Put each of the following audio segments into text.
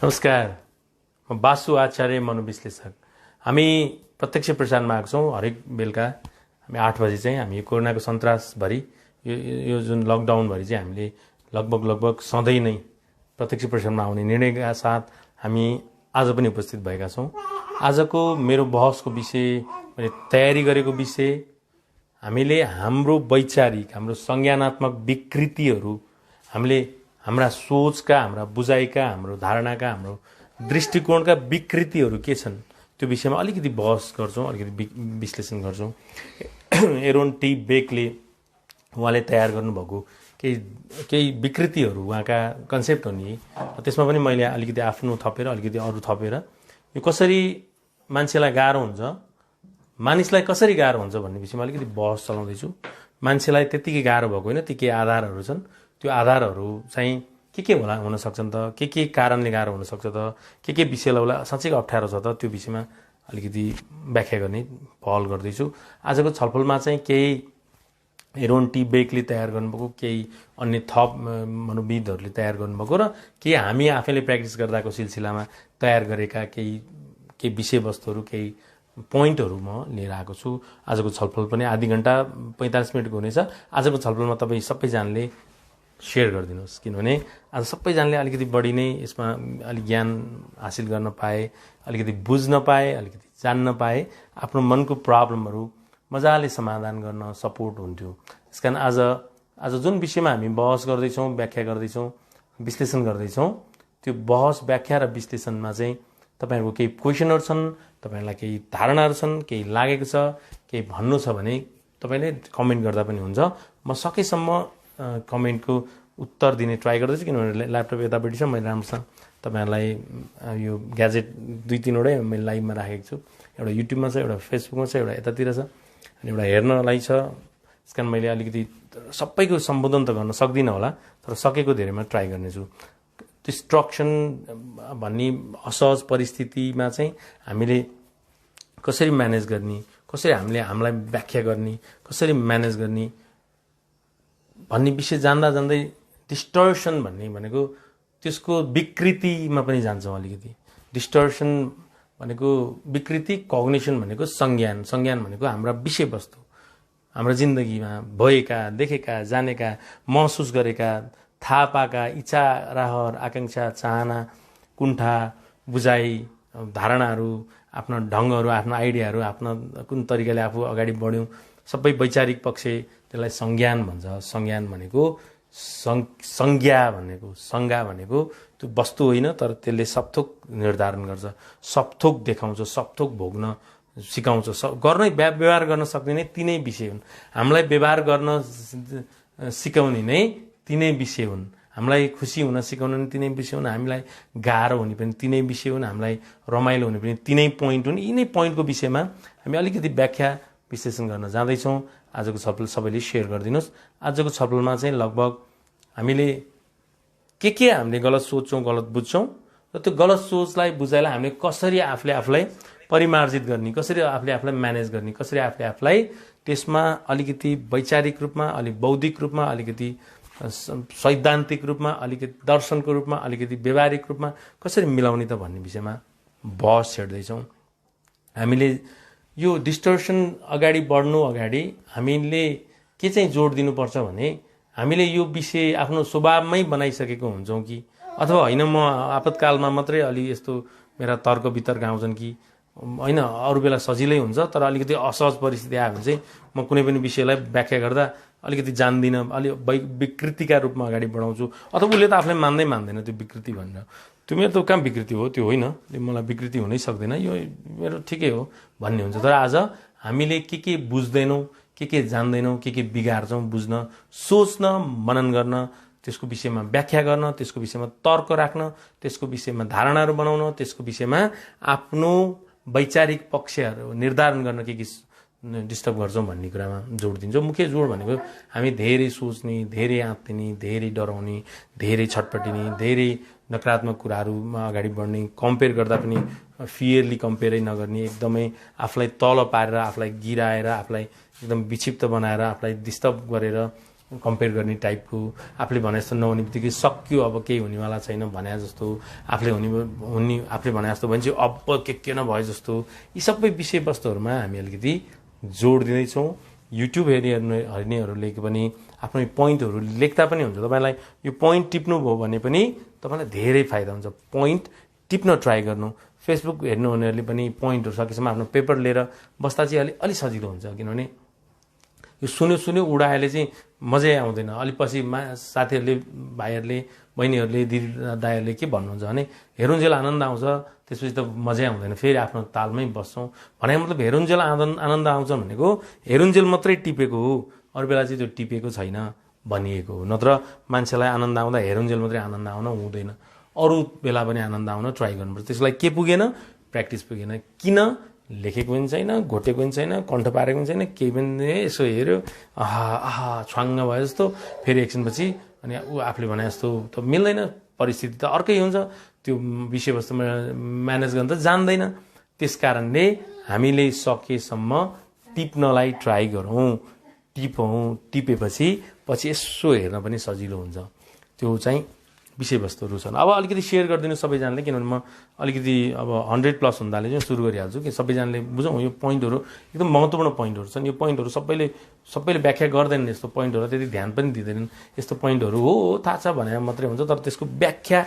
नमस्कार, म बासु आचार्य मनोविश्लेषक। हामी प्रत्यक्ष प्रसारणमा आएको छौँ। हरेक बेलुका हामी 8 बजे चाहिँ हामी कोरोनाको सन्तासभरि यो जुन लकडाउनभरि चाहिँ हामीले लगभग सधैँ नै प्रत्यक्ष प्रसारणमा आउने निर्णयका साथ हामी आज पनि उपस्थित भएका छौँ। आजको मेरो बहसको विषय, मैले तयारी गरेको विषय, हामीले हाम्रो वैचारिक, हाम्रो संज्ञानात्मक विकृतिहरू, हामीले हाम्रा सोचका, हाम्रा बुझाइका, हाम्रो धारणाका, हाम्रो दृष्टिकोणका विकृतिहरू के छन् त्यो विषयमा अलिकति बहस गर्छौँ, अलिकति विश्लेषण गर्छौँ। एरोन टी बेकले उहाँले तयार गर्नुभएको केही विकृतिहरू, उहाँका कन्सेप्ट हो नि, त्यसमा पनि मैले अलिकति आफ्नो थपेर, अलिकति अरू थपेर यो कसरी मान्छेलाई गाह्रो हुन्छ, मानिसलाई कसरी गाह्रो हुन्छ भन्ने विषयमा अलिकति बहस चलाउँदैछु। मान्छेलाई त्यत्तिकै गाह्रो भएको होइन, ती केही आधारहरू छन्। त्यो आधारहरू चाहिँ के होला हुन सक्छन् त, के कारणले गाह्रो हुन सक्छ त, के विषयलाई उसलाई साँच्चै अप्ठ्यारो छ त, त्यो विषयमा अलिकति व्याख्या गर्ने पहल गर्दैछु। आजको छलफलमा चाहिँ केही एरोन टी बेकले तयार गर्नुभएको, केही अन्य थप मनोविदहरूले तयार गर्नुभएको र केही हामी आफैले प्र्याक्टिस गर्दाको सिलसिलामा तयार गरेका केही विषयवस्तुहरू, केही पोइन्टहरू म लिएर आएको छु। आजको छलफल पनि आधी घन्टा 45 मिनटको हुनेछ। आजको छलफलमा तपाईँ सबैजनाले सेयर गरिदिनुहोस्, किनभने आज सबैजनाले अलिकति बढी नै यसमा अलिक ज्ञान हासिल गर्न पाए, अलिकति बुझ्न पाए, अलिकति जान्न पाए, आफ्नो मनको प्रब्लमहरू मजाले समाधान गर्न सपोर्ट हुन्थ्यो। त्यसकारण आज जुन विषयमा हामी बहस गर्दैछौँ, व्याख्या गर्दैछौँ, विश्लेषण गर्दैछौँ, त्यो बहस, व्याख्या र विश्लेषणमा चाहिँ तपाईँहरूको केही क्वेसनहरू छन्, तपाईँहरूलाई केही धारणाहरू छन्, केही लागेको छ, केही भन्नु छ भने तपाईँले कमेन्ट गर्दा पनि हुन्छ। म सकेसम्म कमेन्टको उत्तर दिने ट्राई गर्दैछु, किनभने ल्यापटप यतापट्टि छ। मैले राम्रोसँग तपाईँहरूलाई यो ग्याजेट 2-3वटै मैले लाइभमा राखेको छु। एउटा युट्युबमा छ, एउटा फेसबुकमा छ, एउटा यतातिर छ, अनि एउटा हेर्नलाई छ। त्यस कारण मैले अलिकति सबैको सम्बोधन त गर्न सक्दिनँ होला, तर सकेको धेरैमा ट्राई गर्नेछु। डिस्ट्रक्सन भन्ने असहज परिस्थितिमा चाहिँ हामीले कसरी म्यानेज गर्ने, कसरी हामीलाई व्याख्या गर्ने, कसरी म्यानेज गर्ने भन्ने विषय जान्दै डिस्टर्सन भनेको त्यसको विकृतिमा पनि जान्छौँ अलिकति। डिस्टर्सन भनेको विकृति, कग्निसन भनेको संज्ञान भनेको हाम्रा विषयवस्तु, हाम्रा जिन्दगीमा भएका, देखेका, जानेका, महसुस गरेका, थाहा पाएका इच्छा, रहर, आकांक्षा, चाहना, कुण्ठा, बुझाइ, धारणाहरू, आफ्ना ढङ्गहरू, आफ्ना आइडियाहरू, आफ्ना कुन तरिकाले आफू अगाडि बढ्यौँ, सबै वैचारिक पक्ष, त्यसलाई संज्ञान भन्छ। संज्ञान भनेको संज्ञा भनेको त्यो वस्तु होइन, तर त्यसले सबथोक निर्धारण गर्छ, सबथोक देखाउँछ, सबथोक भोग्न सिकाउँछ, व्यवहार गर्न सक्ने नै तिनै विषय हुन्। हामीलाई व्यवहार गर्न सिकाउने नै तिनै विषय हुन्। हामीलाई खुसी हुन सिकाउनु पनि तिनै विषय हुन्, हामीलाई गाह्रो हुने पनि तिनै विषय हुन्, हामीलाई रमाइलो हुने पनि तिनै पोइन्ट हुन्। यिनै पोइन्टको विषयमा हामी अलिकति व्याख्या विश्लेषण गर्न जाँदैछौँ। आजको छलफल सबैले सेयर गरिदिनुहोस्। आजको छलफलमा चाहिँ लगभग हामीले हामीले गलत सोच्छौँ, गलत बुझ्छौँ, र त्यो गलत सोचलाई, बुझाइलाई हामीले कसरी आफूलाई परिमार्जित गर्ने, कसरी आफूलाई म्यानेज गर्ने, कसरी आफूलाई त्यसमा अलिकति वैचारिक रूपमा, अलिक बौद्धिक रूपमा, अलिकति सैद्धान्तिक रूपमा, अलिकति दर्शनको रूपमा, अलिकति व्यवहारिक रूपमा कसरी मिलाउने त भन्ने विषयमा बहस छेड्दैछौँ। हामीले यो डिस्टर्सन अगाडि बढ्नु अगाडि हामीले के चाहिँ जोड दिनुपर्छ भने, हामीले यो विषय आफ्नो स्वभावमै बनाइसकेको हुन्छौँ कि, अथवा होइन म आपतकालमा मात्रै अलि यस्तो मेरा तर्क वितर्क आउँछन् कि, होइन अरू बेला सजिलै हुन्छ, तर अलिकति असहज परिस्थिति आयो भने चाहिँ म कुनै पनि विषयलाई व्याख्या गर्दा अलिकति जान्दिनँ, विकृतिका रूपमा अगाडि बढाउँछु, अथवा उसले त आफूलाई मान्दैन त्यो विकृति भनेर। त्यो मेरो त कहाँ विकृति हो, त्यो होइन, मलाई विकृति हुनै सक्दैन, यो मेरो ठिकै हो भन्ने हुन्छ। तर आज हामीले के बुझ्दैनौँ, के जान्दैनौँ, के बिगार्छौँ, बुझ्न, सोच्न, मनन गर्न, त्यसको विषयमा व्याख्या गर्न, त्यसको विषयमा तर्क राख्न, त्यसको विषयमा धारणाहरू बनाउन, त्यसको विषयमा आफ्नो वैचारिक पक्षहरू निर्धारण गर्न के डिस्टर्ब गर्छौँ भन्ने कुरामा जोड दिन्छौँ। मुख्य जोड भनेको हामी धेरै सोच्ने, धेरै आत्तिने, धेरै डराउने, धेरै छटपटिने, धेरै नकारात्मक कुराहरूमा अगाडि बढ्ने, कम्पेयर गर्दा पनि फियरली कम्पेयरै नगर्ने, एकदमै आफूलाई तल पारेर, आफूलाई गिराएर, आफूलाई एकदम विक्षिप्त बनाएर, आफूलाई डिस्टर्ब गरेर कम्पेयर गर्ने टाइपको, आफूले भने जस्तो नहुने बित्तिकै सक्यो अब केही हुनेवाला छैन भने जस्तो, आफूले भने जस्तो भने चाहिँ अब के नभए जस्तो, यी सबै विषयवस्तुहरूमा हामी अलिकति जोड दिँदैछौँ। युट्युब हेर्नेहरूले पनि आफ्नो पोइन्टहरू लेख्दा पनि हुन्छ। तपाईँलाई यो पोइन्ट टिप्नुभयो भने पनि तपाईँलाई धेरै फाइदा हुन्छ। पोइन्ट टिप्न ट्राई गर्नु। फेसबुक हेर्नुहुनेहरूले पनि पोइन्टहरू सकेसम्म आफ्नो पेपर लिएर बस्दा चाहिँ अलि सजिलो हुन्छ, किनभने यो सुन्यो उडाएले चाहिँ मजै आउँदैन। अलि पछि साथीहरूले, भाइहरूले, बहिनीहरूले, दिदी दाइहरूले के भन्नुहुन्छ भने हेरुन्जेल आनन्द आउँछ, त्यसपछि त मजै आउँदैन, फेरि आफ्नो तालमै बस्छौँ भने मतलब हेरुन्जेल आनन्द आउँछ भनेको हेरुन्जेल मात्रै टिपेको हो, अरू बेला चाहिँ त्यो टिपेको छैन भनिएको हो। नत्र मान्छेलाई आनन्द आउँदा हेरुन्जेल मात्रै आनन्द आउन हुँदैन, अरू बेला पनि आनन्द आउन ट्राई गर्नुपर्छ। त्यसलाई के पुगेन? प्र्याक्टिस पुगेन। किन? लेखेको पनि छैन, घोटेको पनि छैन, कण्ठ पारेको पनि छैन, केही पनि यसो हेऱ्यो आहा छ्वाङ्ग भयो जस्तो, फेरि एकछिनपछि अनि ऊ आफूले भने जस्तो त मिल्दैन, परिस्थिति त अर्कै हुन्छ, त्यो विषयवस्तुमा म्यानेज गर्न त जान्दैन। त्यस कारणले हामीले सकेसम्म टिप्नलाई ट्राई गरौँ, टिपेपछि यसो हेर्न पनि सजिलो हुन्छ। त्यो चाहिँ विषयवस्तुहरू छन्। अब अलिकति सेयर गरिदिनु सबैजनाले, किनभने म अलिकति अब 100+ हुँदाले चाहिँ सुरु गरिहाल्छु कि सबैजनाले बुझौँ। यो पोइन्टहरू एकदम महत्त्वपूर्ण पोइन्टहरू छन्। यो पोइन्टहरू सबैले व्याख्या गर्दैनन्, यस्तो पोइन्टहरू त्यति ध्यान पनि दिँदैनन्। यस्तो पोइन्टहरू हो थाहा छ भनेर मात्रै हुन्छ, तर त्यसको व्याख्या,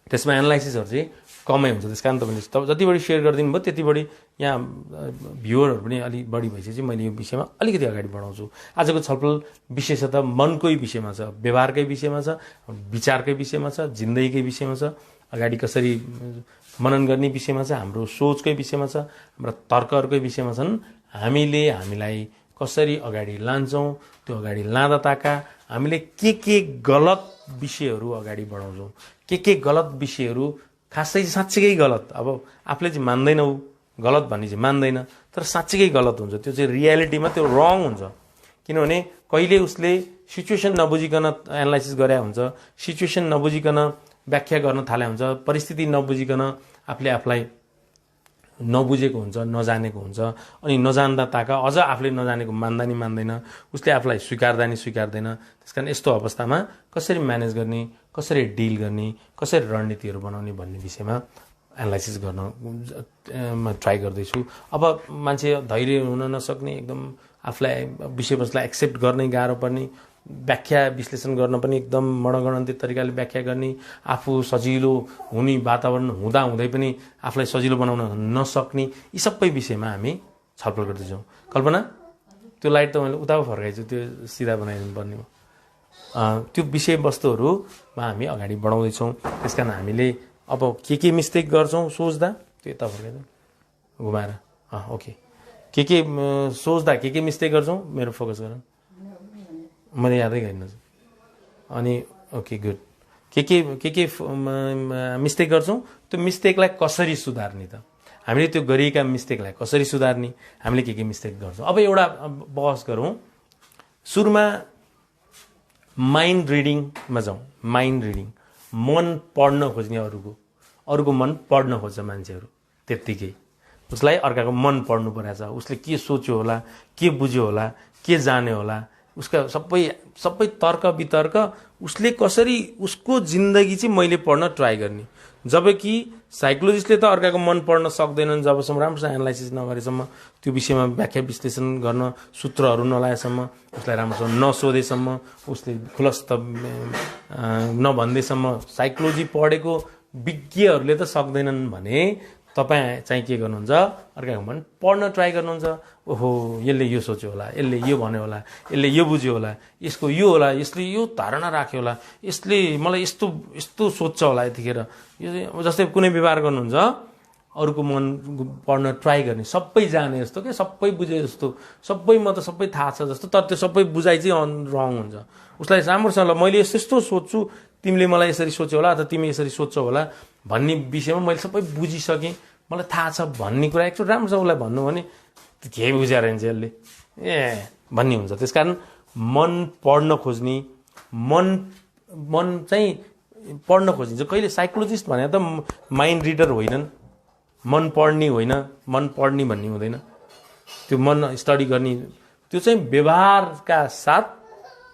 त्यसमा एनालाइसिसहरू चाहिँ कमै हुन्छ। त्यस कारण तपाईँले जति बढी सेयर गरिदिनु भयो त्यति बढी यहाँ भ्युवरहरू पनि अलिक बढी भएपछि मैले यो विषयमा अलिकति अगाडि बढाउँछु। आजको छलफल विशेषतः मनकै विषयमा छ, व्यवहारकै विषयमा छ, विचारकै विषयमा छ, जिन्दगीकै विषयमा छ, अगाडि कसरी मनन गर्ने विषयमा छ, हाम्रो सोचकै विषयमा छ, हाम्रा तर्कहरूकै विषयमा छन्। हामीलाई कसरी अगाडि लान्छौँ, त्यो अगाडि लाँदा ताका हामीले के गलत विषयहरू अगाडि बढाउँछौँ, के गलत विषयहरू खासै साँच्चीकै गलत, अब आफूले चाहिँ मान्दैन, ऊ गलत भन्ने चाहिँ मान्दैन, तर साँच्चीकै गलत हुन्छ, त्यो चाहिँ रियालिटीमा त्यो रङ हुन्छ। किनभने कहिले उसले सिचुएसन नबुझिकन एनालाइसिस गरे हुन्छ, सिचुएसन नबुझिकन व्याख्या गर्न थाले हुन्छ, परिस्थिति नबुझिकन आफूलाई नबुझेको हुन्छ, नजानेको हुन्छ, अनि नजान्दा ताका अझ आफूले नजानेको मान्दैन, उसले आफूलाई स्वीकार्दैन। त्यसकारण यस्तो अवस्थामा कसरी म्यानेज गर्ने, कसरी डिल गर्ने, कसरी रणनीतिहरू बनाउने भन्ने विषयमा एनालाइसिस गर्न ट्राई गर्दैछु। अब मान्छे धैर्य हुन नसक्ने, एकदम आफूलाई विषयवस्तुलाई एक्सेप्ट गर्नै गाह्रो पर्ने, व्याख्या विश्लेषण गर्न पनि एकदम मडगणन्तित तरिकाले व्याख्या गर्ने, आफू सजिलो हुने वातावरण हुँदै पनि आफूलाई सजिलो बनाउन नसक्ने, यी सबै विषयमा हामी छलफल गर्दैछौँ। कल्पना, त्यो लाइट त मैले उता फर्काइछु, त्यो सिधा बनाइदिनु पर्ने हो। त्यो विषयवस्तुहरूमा हामी अगाडि बढाउँदैछौँ। त्यस कारण हामीले अब के मिस्टेक गर्छौँ सोच्दा, त्यो यता फर्काइदिउँ घुमाएर, ओके, के सोच्दा के मिस्टेक गर्छौँ, मेरो फोकस गर, मैले यादै गरिनँ। अनि ओके गुड, के मिस्टेक गर्छौँ, त्यो मिस्टेकलाई कसरी सुधार्ने त, हामीले त्यो गरिएका मिस्टेकलाई कसरी सुधार्ने, हामीले के मिस्टेक गर्छौँ। अब एउटा बहस गरौँ। सुरुमा माइन्ड रिडिङमा जाउँ। माइन्ड रिडिङ, मन पढ्न खोज्ने, अरूको मन पढ्न खोज्छ मान्छेहरू, त्यत्तिकै उसलाई अर्काको मन पढ्नु परेको छ, उसले के सोच्यो होला, के बुझ्यो होला, के जान्यो होला, उसका सबै तर्क वितर्क उसले कसरी, उसको जिन्दगी चाहिँ मैले पढ्न ट्राई गर्ने। जबकि साइकोलोजिस्टले त अर्काको मन पढ्न सक्दैनन् जबसम्म राम्रोसँग एनालाइसिस नगरेसम्म, त्यो विषयमा व्याख्या विश्लेषण गर्न सूत्रहरू नलाएसम्म, उसलाई राम्रोसँग नसोधेसम्म, उसले खुलस्त नभन्दैसम्म साइकोलोजी पढेको विज्ञहरूले त सक्दैनन् भने तपाईँ चाहिँ के गर्नुहुन्छ, अर्काको मन पढ्न ट्राई गर्नुहुन्छ। ओहो, यसले यो सोच्यो होला, यसले यो भन्यो होला, यसले यो बुझ्यो होला, यसको यो होला, यसले यो धारणा राख्यो होला, यसले मलाई यस्तो सोच्छ होला यतिखेर, यो जस्तै कुनै व्यवहार गर्नुहुन्छ, अरूको मन पढ्न ट्राई गर्ने, सबै जाने जस्तो क्या, सबै बुझे जस्तो, सबैमा त सबै थाहा छ जस्तो, तर त्यो सबै बुझाइ चाहिँ रङ हुन्छ। उसलाई राम्रोसँग मैले यस्तो सोच्छु, तिमीले मलाई यसरी सोच्यो होला अथवा तिमी यसरी सोच्छौ होला भन्ने विषयमा मैले सबै बुझिसकेँ, मलाई थाहा छ भन्ने कुरा एकचोटि राम्रोसँग उसलाई भन्नु भने के बुझाएर हिँड्छ यसले भन्ने हुन्छ। त्यसकारण मन पढ्न खोज्ने, मन चाहिँ पढ्न खोजिन्छ। कहिले साइकोलोजिस्ट भने त माइन्ड रिडर होइनन्, मन पढ्ने होइन, मन पढ्ने भन्ने हुँदैन, त्यो मन स्टडी गर्ने, त्यो चाहिँ व्यवहारका साथ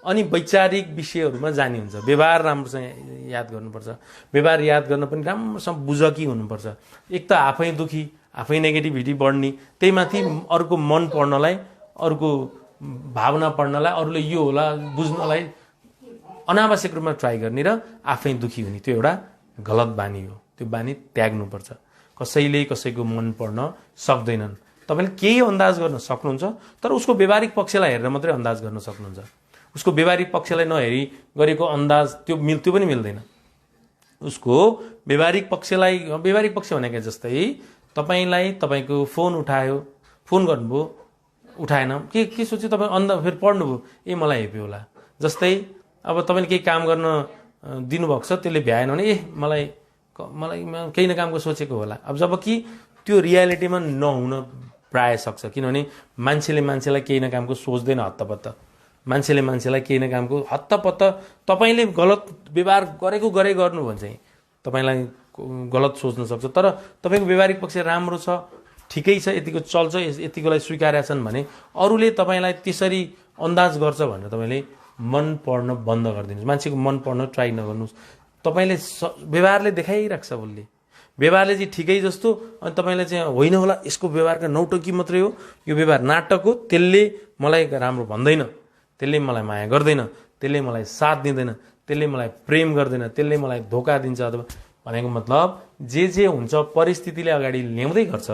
अनि वैचारिक विषयहरूमा जाने हुन्छ। व्यवहार राम्रोसँग याद गर्नुपर्छ। व्यवहार याद गर्न पनि राम्रोसँग बुझकी हुनुपर्छ। एक त आफै दुखी, आफै नेगेटिभिटी बढ्ने, त्यही माथि अरूको मन पढ्नलाई, अरूको भावना पढ्नलाई, अरूले यो होला बुझ्नलाई अनावश्यक रूपमा ट्राई गर्ने र आफै दुखी हुने, त्यो एउटा गलत बानी हो। त्यो बानी त्याग्नुपर्छ। कसैले कसैको मन पढ्न सक्दैनन्। तपाईँले केही अन्दाज गर्न सक्नुहुन्छ, तर उसको व्यवहारिक पक्षलाई हेरेर मात्रै अन्दाज गर्न सक्नुहुन्छ। उसको व्यवहारिक पक्षलाई नहेरी गरेको अन्दाज त्यो पनि मिल्दैन। उसको व्यवहारिक पक्षलाई, व्यवहारिक पक्ष भनेको जस्तै तपाईँलाई तपाईँको फोन उठायो, फोन गर्नुभयो, उठाएन, के सोच्यो तपाईँ, फेरि पढ्नुभयो, ए मलाई हेप्यो होला। जस्तै अब तपाईँले केही काम गर्न दिनुभएको छ, त्यसले भ्याएन भने ए मलाई केही न कामको सोचेको होला। अब जबकि त्यो रियालिटीमा नहुन प्राय सक्छ, किनभने मान्छेलाई केही न कामको सोच्दैन हत्तपत्त। मान्छेले मान्छेलाई केही न कामको हत्तपत्त, तपाईँले गलत व्यवहार गरे गर्नु भने चाहिँ तपाईँलाई गलत सोच्न सक्छ। तर तपाईँको व्यवहारिक पक्ष राम्रो छ, ठिकै छ, यतिको चल्छ, यतिकोलाई स्वीकार्या छन् भने अरूले तपाईँलाई त्यसरी अन्दाज गर्छ भनेर तपाईँले मन पढ्न बन्द गरिदिनुहोस्। मान्छेको मन पढ्न ट्राई नगर्नुहोस्। तपाईँले व्यवहारले देखाइराख्छ, उसले व्यवहारले चाहिँ ठिकै जस्तो, अनि तपाईँलाई चाहिँ होइन होला यसको व्यवहारका नौटंकी मात्रै हो, यो व्यवहार नाटक हो, त्यसले मलाई राम्रो भन्दैन, त्यसले मलाई माया गर्दैन, त्यसले मलाई साथ दिँदैन, त्यसले मलाई प्रेम गर्दैन, त्यसले मलाई धोका दिन्छ। अथवा भनेको मतलब जे हुन्छ परिस्थितिले अगाडि ल्याउँदै गर्छ,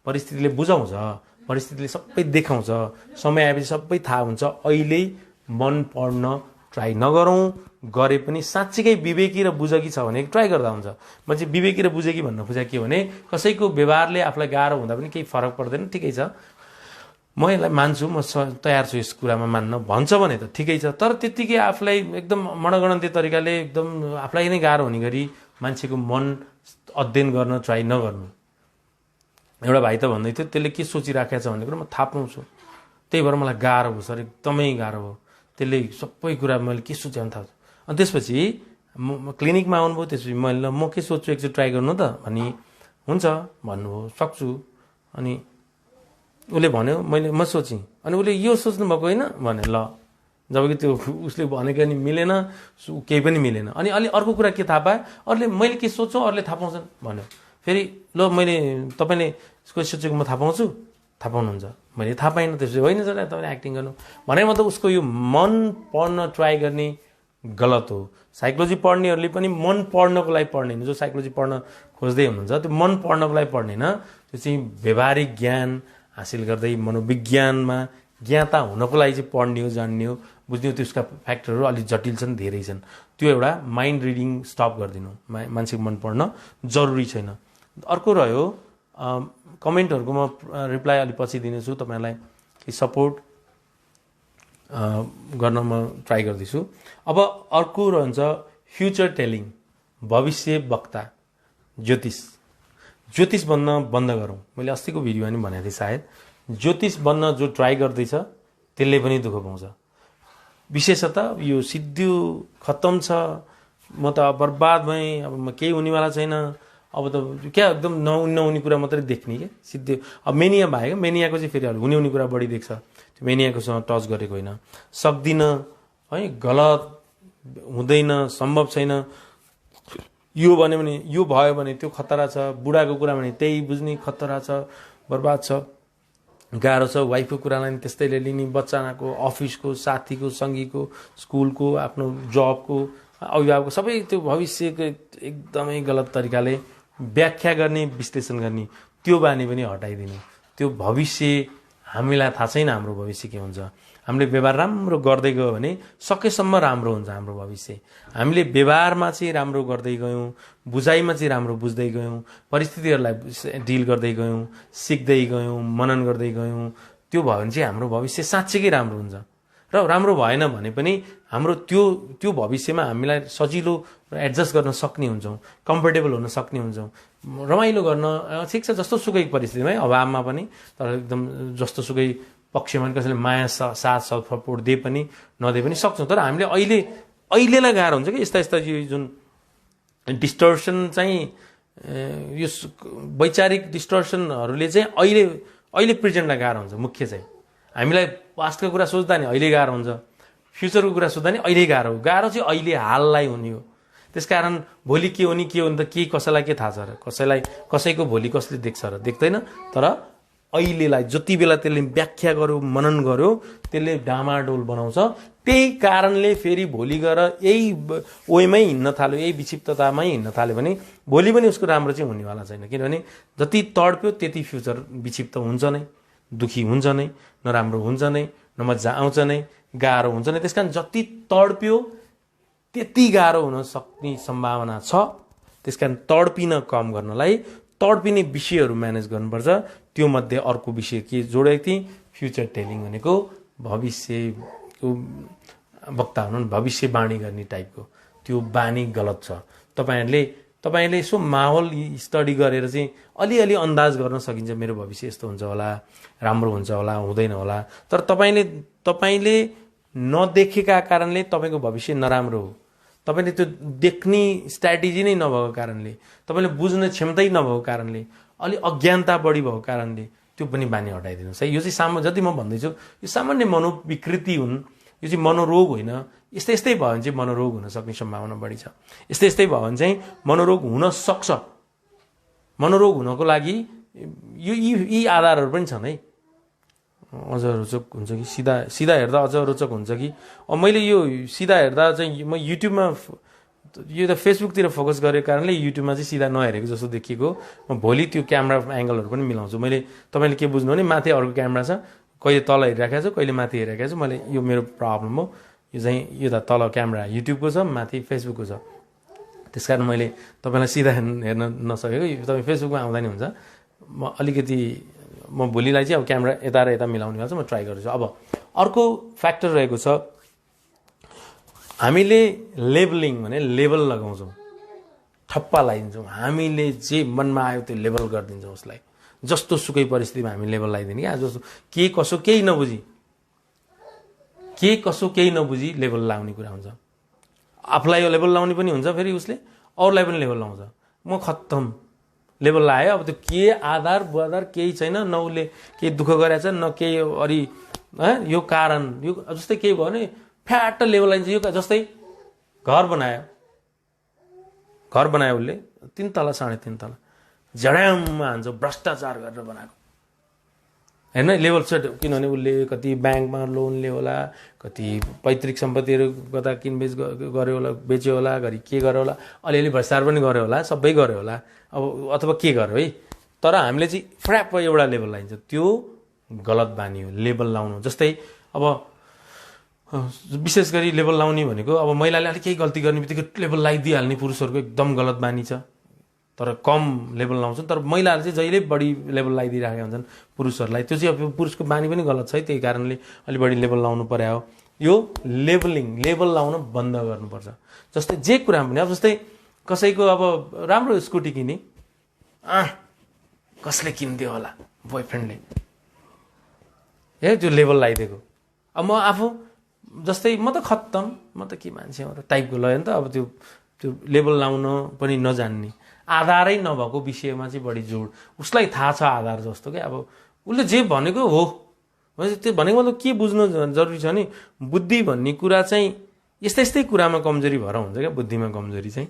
परिस्थितिले बुझाउँछ, परिस्थितिले सबै देखाउँछ, समय आएपछि सबै थाहा हुन्छ। अहिले मन पढ्न ट्राई नगरौँ, गरे पनि साँच्चीकै विवेकी र बुझकी छ भने ट्राई गर्दा हुन्छ। म चाहिँ विवेकी र बुझकी भन्न खोजेको के भने कसैको व्यवहारले आफूलाई गाह्रो हुँदा पनि केही फरक पर्दैन, ठिकै छ, म यसलाई मान्छु, म तयार छु यस कुरामा मान्न भन्छ भने त ठिकै छ। तर त्यत्तिकै आफूलाई एकदम मनगणन्ती तरिकाले एकदम आफूलाई नै गाह्रो हुने गरी मान्छेको मन अध्ययन गर्न ट्राई नगर्नु। एउटा भाइ त भन्दै थियो त्यसले के सोचिराखेको छ भन्ने कुरा म थाहा पाउँछु, त्यही भएर मलाई गाह्रो भयो सर, एकदमै गाह्रो भयो, त्यसले सबै कुरा मैले के सोचेँ भने थाहा छ। अनि त्यसपछि म क्लिनिकमा आउनुभयो, त्यसपछि मैले म के सोध्छु एकचोटि ट्राई गर्नु त भनी, हुन्छ भन्नुभयो, सक्छु। अनि उसले भन्यो, म सोचेँ, अनि उसले यो सोच्नु भएको होइन भने, ल, जबकि त्यो उसले भनेको नि मिलेन, केही पनि मिलेन। अनि अलि अर्को कुरा के थाहा पाएँ, अरूले मैले के सोध्छु अरूले थाहा पाउँछन् भन्यो। फेरि ल मैले तपाईँले कोही सोचेको म थाहा पाउँछु, थाहा पाउनुहुन्छ, मैले थाहा पाइनँ, त्यसपछि होइन सर तपाईँले एक्टिङ गर्नु भने मतलब उसको यो मन पढ्न ट्राई गर्ने गलत हो। साइकोलोजी पढ्नेहरूले पनि मन पढ्नको लागि पढ्दैन, जो साइकोलोजी पढ्न खोज्दै हुनुहुन्छ त्यो मन पढ्नको लागि पढ्दैन, त्यो चाहिँ व्यवहारिक ज्ञान हासिल गर्दै मनोविज्ञानमा ज्ञाता हुनको लागि चाहिँ पढ्ने हो, जान्ने हो, बुझ्ने हो। त्यसका फ्याक्टरहरू अलिक जटिल छन्, धेरै छन्। त्यो एउटा माइन्ड रिडिङ स्टप गरिदिनु, मान्छेको मन पढ्न जरुरी छैन। अर्को रह्यो कमेन्टहरूको म रिप्लाई अलि पछि दिनेछु, तपाईँलाई सपोर्ट गर्न म ट्राई गर्दैछु। अब अर्को रहन्छ फ्युचर टेलिङ, भविष्य वक्ता, ज्योतिष बन्न बन्द गरौँ। मैले अस्तिको भिडियोमा पनि भनेको थिएँ सायद, ज्योतिष बन्न जो ट्राई गर्दैछ त्यसले पनि दुःख पाउँछ। विशेषतः यो सिद्धि खत्तम छ, म त बर्बाद भएँ, अब म केही हुनेवाला छैन, अब त क्या एकदम नहुने कुरा मात्रै देख्ने के सिद्धि। अब मेनिया भएको, मेनियाको चाहिँ फेरि हुने कुरा बढी देख्छ, त्यो मेनियाकोसँग टच गरेको होइन, सक्दिनँ है, गलत हुँदैन, सम्भव छैन, यो भन्यो भने यो भयो भने त्यो खतरा छ, बुढाको कुरा भने त्यही बुझ्ने खतरा छ, बर्बाद छ, गाह्रो छ, वाइफको कुरालाई त्यस्तैले लिने, बच्चाको, अफिसको, साथीको, सङ्गीको, स्कुलको, आफ्नो जबको, अभिभावकको, सबै त्यो भविष्यको एकदमै गलत तरिकाले व्याख्या गर्ने, विश्लेषण गर्ने, त्यो बानी पनि हटाइदिनु। त्यो भविष्य हामीलाई थाहा छैन, हाम्रो भविष्य के हुन्छ। हामीले व्यवहार राम्रो गर्दै गयो भने सकेसम्म राम्रो हुन्छ हाम्रो भविष्य। हामीले व्यवहारमा चाहिँ राम्रो गर्दै गयौँ, बुझाइमा चाहिँ राम्रो बुझ्दै गयौँ, परिस्थितिहरूलाई डिल गर्दै गयौँ, सिक्दै गयौँ, मनन गर्दै गयौँ, त्यो भयो भने चाहिँ हाम्रो भविष्य साँच्चीकै राम्रो हुन्छ। र राम्रो भएन भने पनि हाम्रो त्यो भविष्यमा हामीलाई सजिलो एडजस्ट गर्न सक्ने हुन्छौँ, कम्फर्टेबल हुन सक्ने हुन्छौँ, रमाइलो गर्न ठिक छ जस्तो सुकै परिस्थितिमै, अभावमा पनि, तर एकदम जस्तो सुकै पक्षमा कसैले माया साथ सपोर्ट दिए पनि नदिए पनि सक्छौँ। तर हामीले अहिलेलाई गाह्रो हुन्छ कि यस्ता यो जुन डिस्टर्सन चाहिँ यो वैचारिक डिस्टर्सनहरूले चाहिँ अहिले प्रेजेन्टलाई गाह्रो हुन्छ। मुख्य चाहिँ हामीलाई पास्टको कुरा सोच्दा नि अहिले गाह्रो हुन्छ, फ्युचरको कुरा सोध्दा नि अहिले गाह्रो हो। गाह्रो चाहिँ अहिले हाललाई हुने हो। त्यसकारण भोलि के हो नि त के कसैलाई के थाहा छ र, कसैको भोलि कसले देख्छ र, देख्दैन। तर अहिलेलाई जति बेला त्यसले व्याख्या गर्यो, मनन गर्यो, त्यसले डामाडोल बनाउँछ। त्यही कारणले फेरि भोलि गएर यही वेमै हिँड्न थाल्यो, यही विक्षिप्ततामै हिँड्न थाल्यो भने भोलि पनि उसको राम्रो चाहिँ हुनेवाला छैन। किनभने जति तड्प्यो त्यति फ्युचर विक्षिप्त हुन्छ नै, दुखी हुन्छ नै, नराम्रो हुन्छ नै, नमजा आउँछ नै, गाह्रो हुन्छ नै। त्यसकारण जति तड्प्यो त्यति गाह्रो हुन सक्ने सम्भावना छ। त्यसकारण तड्पिन कम गर्नलाई तड्पिने विषयहरू म्यानेज गर्नुपर्छ। त्यो मध्ये अर्को विषय के जोडेको थिएँ, फ्युचर टेलिङ भनेको भविष्यको वक्ता हुनु, भविष्यवाणी गर्ने टाइपको त्यो बानी गलत छ। तपाईँहरूले यसो माहौल स्टडी गरेर चाहिँ अलिअलि अन्दाज गर्न सकिन्छ मेरो भविष्य यस्तो हुन्छ होला, राम्रो हुन्छ होला, हुँदैन होला। तर तपाईँले नदेखेका कारणले तपाईँको भविष्य नराम्रो हो। तपाईँले त्यो देख्ने स्ट्राटेजी नै नभएको कारणले, तपाईँले बुझ्ने क्षमतै नभएको कारणले, अलि अज्ञानता बढी भएको कारणले त्यो पनि बानी हटाइदिनुहोस् है। यो चाहिँ जति म भन्दैछु यो सामान्य मनोविकृति हुन्, यो चाहिँ मनोरोग होइन। यस्तै भयो भने चाहिँ मनोरोग हुन सक्ने सम्भावना बढी छ। यस्तै भयो भने चाहिँ मनोरोग हुन सक्छ। मनोरोग हुनको लागि यी आधारहरू पनि छन् है। अझ रोचक हुन्छ कि सिधा हेर्दा अझ रोचक हुन्छ कि, मैले यो सिधा हेर्दा चाहिँ म युट्युबमा, यो त फेसबुकतिर फोकस गरेको कारणले युट्युबमा चाहिँ सिधा नहेरेको जस्तो देखिएको। म भोलि त्यो क्यामेरा एङ्गलहरू पनि मिलाउँछु। तपाईँले के बुझ्नु भने माथि अर्को क्यामेरा छ, कहिले तल हेरिराखेको छु, कहिले माथि हेरिराखेको छु। मैले यो मेरो प्रब्लम हो। यो त तल क्यामेरा युट्युबको छ, माथि फेसबुकको छ। त्यसकारण मैले तपाईँलाई सिधा हेर्न नसकेको। तपाईँ फेसबुकमा आउँदा नि हुन्छ। म भोलिलाई चाहिँ अब क्यामेरा यता र यता मिलाउने गर्छु, म ट्राई गर्छु। अब अर्को फ्याक्टर रहेको छ, हामीले लेबलिङ भने लेबल लगाउँछौँ, ठप्पा लगाइदिन्छौँ। हामीले जे मनमा आयो त्यो लेबल गरिदिन्छौँ उसलाई। जस्तो सुकै परिस्थितिमा हामी लेबल लगाइदिने क्या। जस्तो के कसो केही नबुझी लेबल लाउने कुरा हुन्छ। आफूलाई यो लेबल लाउने पनि हुन्छ, फेरि उसले अरूलाई पनि लेबल लाउँछ। म खत्तम, लेबल लगायो। अब त्यो के आधार बुआधार केही छैन, न उसले केही दुःख गरेको छ, न केही अरू यो कारण, यो जस्तै केही भयो भने फ्याट लेबल लाइन्छ। यो जस्तै घर बनायो उसले 3 तला 3.5 तला झड्याममा हान्छ, भ्रष्टाचार गरेर बनाएको होइन, लेभल सेट। किनभने उसले कति ब्याङ्कमा लोन लियो होला, कति पैतृक सम्पत्तिहरू कता किनबेच गर्यो होला, बेच्यो होला, घरि के गर्यो होला, अलिअलि भ्रष्टाचार पनि गर्यो होला, सबै गर्यो होला, अब अथवा के गर्यो है। तर हामीले चाहिँ फ्र्याप एउटा लेभल लाइन्छ। त्यो गलत बानी हो लेबल लाउनु। जस्तै अब विशेष गरी लेबल लाउने भनेको, अब महिलाले अलिक केही गल्ती गर्ने बित्तिकै लेबल लगाइदिइहाल्ने पुरुषहरूको एकदम गलत बानी छ। तर कम लेबल लाउँछन्। तर महिलाहरूले चाहिँ जहिले बढी लेबल लगाइदिइराखेका हुन्छन् पुरुषहरूलाई। त्यो चाहिँ अब पुरुषको बानी पनि गलत छ है, त्यही कारणले अलि बढी लेबल लाउनु पर्यो हो। यो लेबल लाउन बन्द गर्नुपर्छ। जस्तै जे कुरामा पनि, अब जस्तै कसैको अब राम्रो स्कुटी किने, कसले किनिदियो होला, बोयफ्रेन्डले, त्यो लेबल लगाइदिएको। अब म आफू जस्तै म त खत्तम, म त के मान्छे हो टाइपको लयो नि त। अब त्यो लेबल लाउन पनि नजान्ने, आधारै नभएको विषयमा चाहिँ बढी जोड। उसलाई थाहा छ आधार जस्तो क्या, अब उसले जे भनेको हो, त्यो भनेको मतलब के बुझ्नु जरुरी छ नि। बुद्धि भन्ने कुरा चाहिँ यस्तै कुरामा कमजोरी भएर हुन्छ क्या। बुद्धिमा कमजोरी चाहिँ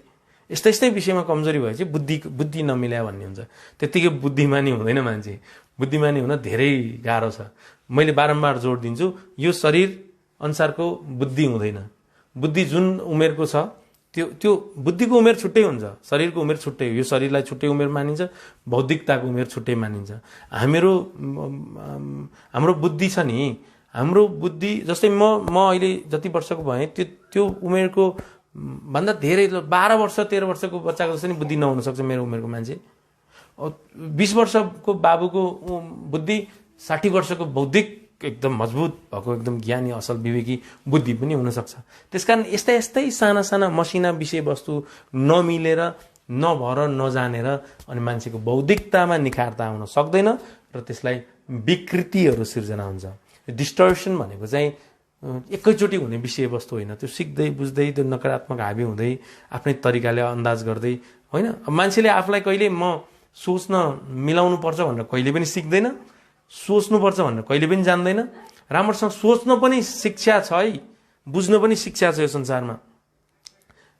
यस्तै विषयमा कमजोरी भए चाहिँ बुद्धि नमिल्या भन्ने हुन्छ। त्यत्तिकै बुद्धिमानी हुँदैन मान्छे। बुद्धिमानी हुन धेरै गाह्रो छ। मैले बारम्बार जोड दिन्छु, यो शरीर अनुसारको बुद्धि हुँदैन। बुद्धि जुन उमेरको छ त्यो बुद्धिको उमेर छुट्टै हुन्छ, शरीरको उमेर छुट्टै हो। यो शरीरलाई छुट्टै उमेर मानिन्छ, बौद्धिकताको उमेर छुट्टै मानिन्छ। हाम्रो बुद्धि छ नि, हाम्रो बुद्धि जस्तै म अहिले जति वर्षको भएँ त्यो उमेरको भन्दा धेरै 12 वर्ष 13 वर्षको बच्चाको जस्तो नि बुद्धि नहुन सक्छ मेरो उमेरको मान्छे। 20 वर्षको बाबुको बुद्धि 60 वर्षको बौद्धिक एकदम मजबुत भएको एकदम ज्ञानी असल विवेकी बुद्धि पनि हुनसक्छ। त्यसकारण यस्तै साना मसिना विषयवस्तु नमिलेर नभएर नजानेर अनि मान्छेको बौद्धिकतामा निखारता आउन सक्दैन र त्यसलाई विकृतिहरू सिर्जना हुन्छ। डिस्टर्सन भनेको चाहिँ एकैचोटि हुने विषयवस्तु होइन। त्यो सिक्दै बुझ्दै त्यो नकारात्मक हावी हुँदै आफ्नै तरिकाले अन्दाज गर्दै होइन। अब मान्छेले आफूलाई कहिले म सोच्न मिलाउनु पर्छ भनेर कहिले पनि सिक्दैन, सोच्नुपर्छ भनेर कहिले पनि जान्दैन। राम्रोसँग सोच्न पनि शिक्षा छ है, बुझ्न पनि शिक्षा छ यो संसारमा,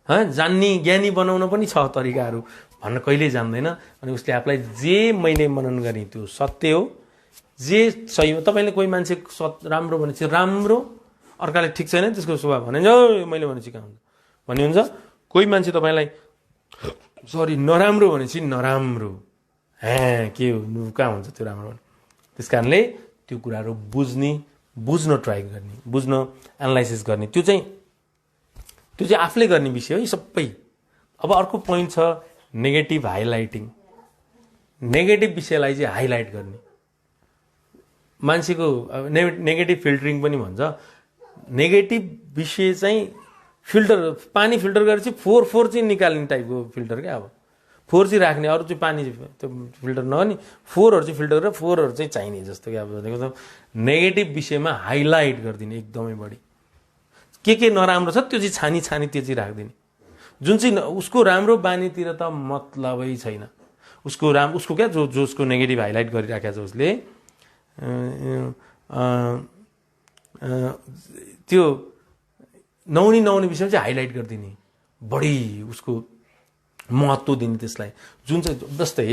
जान्ने ज्ञानी बनाउन पनि छ तरिकाहरू भन्न कहिल्यै जान्दैन। अनि उसले आफूलाई जे मैले मनन गरेँ त्यो सत्य हो, जे सही हो। तपाईँले कोही मान्छे राम्रो भनेपछि राम्रो, अर्काले ठिक छैन त्यसको स्वभाव भने मैले भनेपछि कहाँ हुन्छ भन्ने हुन्छ। कोही मान्छे तपाईँलाई नराम्रो भनेपछि नराम्रो, के हो कहाँ हुन्छ त्यो राम्रो भने। त्यस कारणले त्यो कुराहरू बुझ्न ट्राई गर्ने, बुझ्न एनालाइसिस गर्ने, त्यो चाहिँ आफूले गर्ने विषय हो यी सबै। अब अर्को पोइन्ट छ नेगेटिभ हाइलाइटिङ। नेगेटिभ विषयलाई चाहिँ हाइलाइट गर्ने, मान्छेको नेगेटिभ फिल्टरिङ पनि भन्छ। नेगेटिभ विषय चाहिँ फिल्टर, पानी फिल्टर गरेपछि फोहोर चाहिँ निकाल्ने टाइपको फिल्टर क्या। अब फोहोर चाहिँ राख्ने, अरू चाहिँ पानी त्यो फिल्टर नगर्ने, फोहोरहरू चाहिँ फिल्टर गरेर फोहोरहरू चाहिँ चाहिने जस्तो क्या। अब भनेको नेगेटिभ विषयमा हाइलाइट गरिदिने एकदमै बढी। के नराम्रो छ त्यो चाहिँ छानी त्यो चाहिँ राखिदिने। जुन चाहिँ उसको राम्रो बानीतिर त मतलबै छैन, उसको क्या जो उसको नेगेटिभ हाइलाइट गरिराखेको छ उसले, त्यो नहुने विषयमा चाहिँ हाइलाइट गरिदिने, बढी उसको महत्त्व दिने त्यसलाई। जुन चाहिँ जस्तै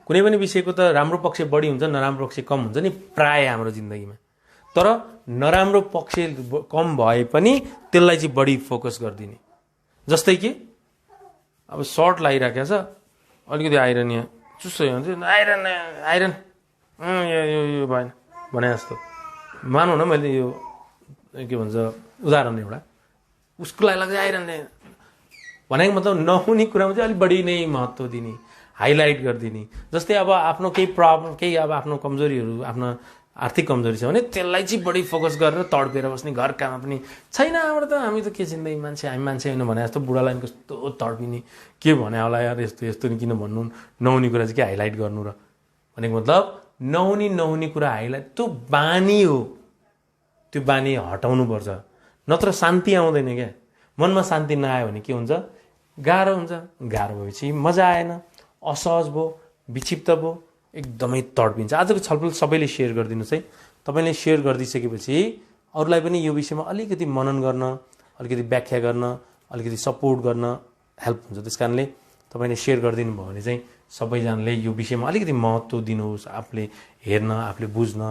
कुनै पनि विषयको त राम्रो पक्ष बढी हुन्छ, नराम्रो पक्ष कम हुन्छ नि प्राय हाम्रो जिन्दगीमा। तर नराम्रो पक्ष कम भए पनि त्यसलाई चाहिँ बढी फोकस गरिदिने। जस्तै कि अब सर्ट लगाइराखेको छ, अलिकति आइरन यहाँ चुस्सै हुन्छ, आइरन यो भएन भने जस्तो मानौँ न। मैले यो के भन्छ उदाहरण एउटा, उसको लागि लाग्छ आइरन भनेको मतलब नहुने कुरामा चाहिँ अलिक बढी नै महत्त्व दिने, हाइलाइट गरिदिने। जस्तै अब आफ्नो केही प्रब्लम, केही अब आफ्नो कमजोरीहरू, आफ्नो आर्थिक कमजोरी छ भने त्यसलाई चाहिँ बढी फोकस गरेर तडपेर बस्ने। घर काममा पनि छैन हाम्रो त, हामी त के चिन्दै हामी मान्छे होइन भने जस्तो बुढालाई कस्तो तडपिने, के भने होला यार यस्तो नि किन भन्नु, नहुने कुरा चाहिँ के हाइलाइट गर्नु र भनेको मतलब नहुने कुरा हाइलाइट। त्यो बानी हो, त्यो बानी हटाउनुपर्छ, नत्र शान्ति आउँदैन क्या। मनमा शान्ति नआयो भने के हुन्छ, गाह्रो हुन्छ। गाह्रो भएपछि मजा आएन, असहज भयो, विक्षिप्त भयो, एकदमै तडपिन्छ। आजको छलफल सबैले सेयर गरिदिनुहोस् है। तपाईँले सेयर गरिदिइसकेपछि अरूलाई पनि यो विषयमा अलिकति मनन गर्न, अलिकति व्याख्या गर्न, अलिकति सपोर्ट गर्न हेल्प हुन्छ। त्यस कारणले तपाईँले सेयर गरिदिनु भयो भने चाहिँ सबैजनाले यो विषयमा अलिकति महत्त्व दिनुहोस्। आफूले हेर्न, आफूले बुझ्न,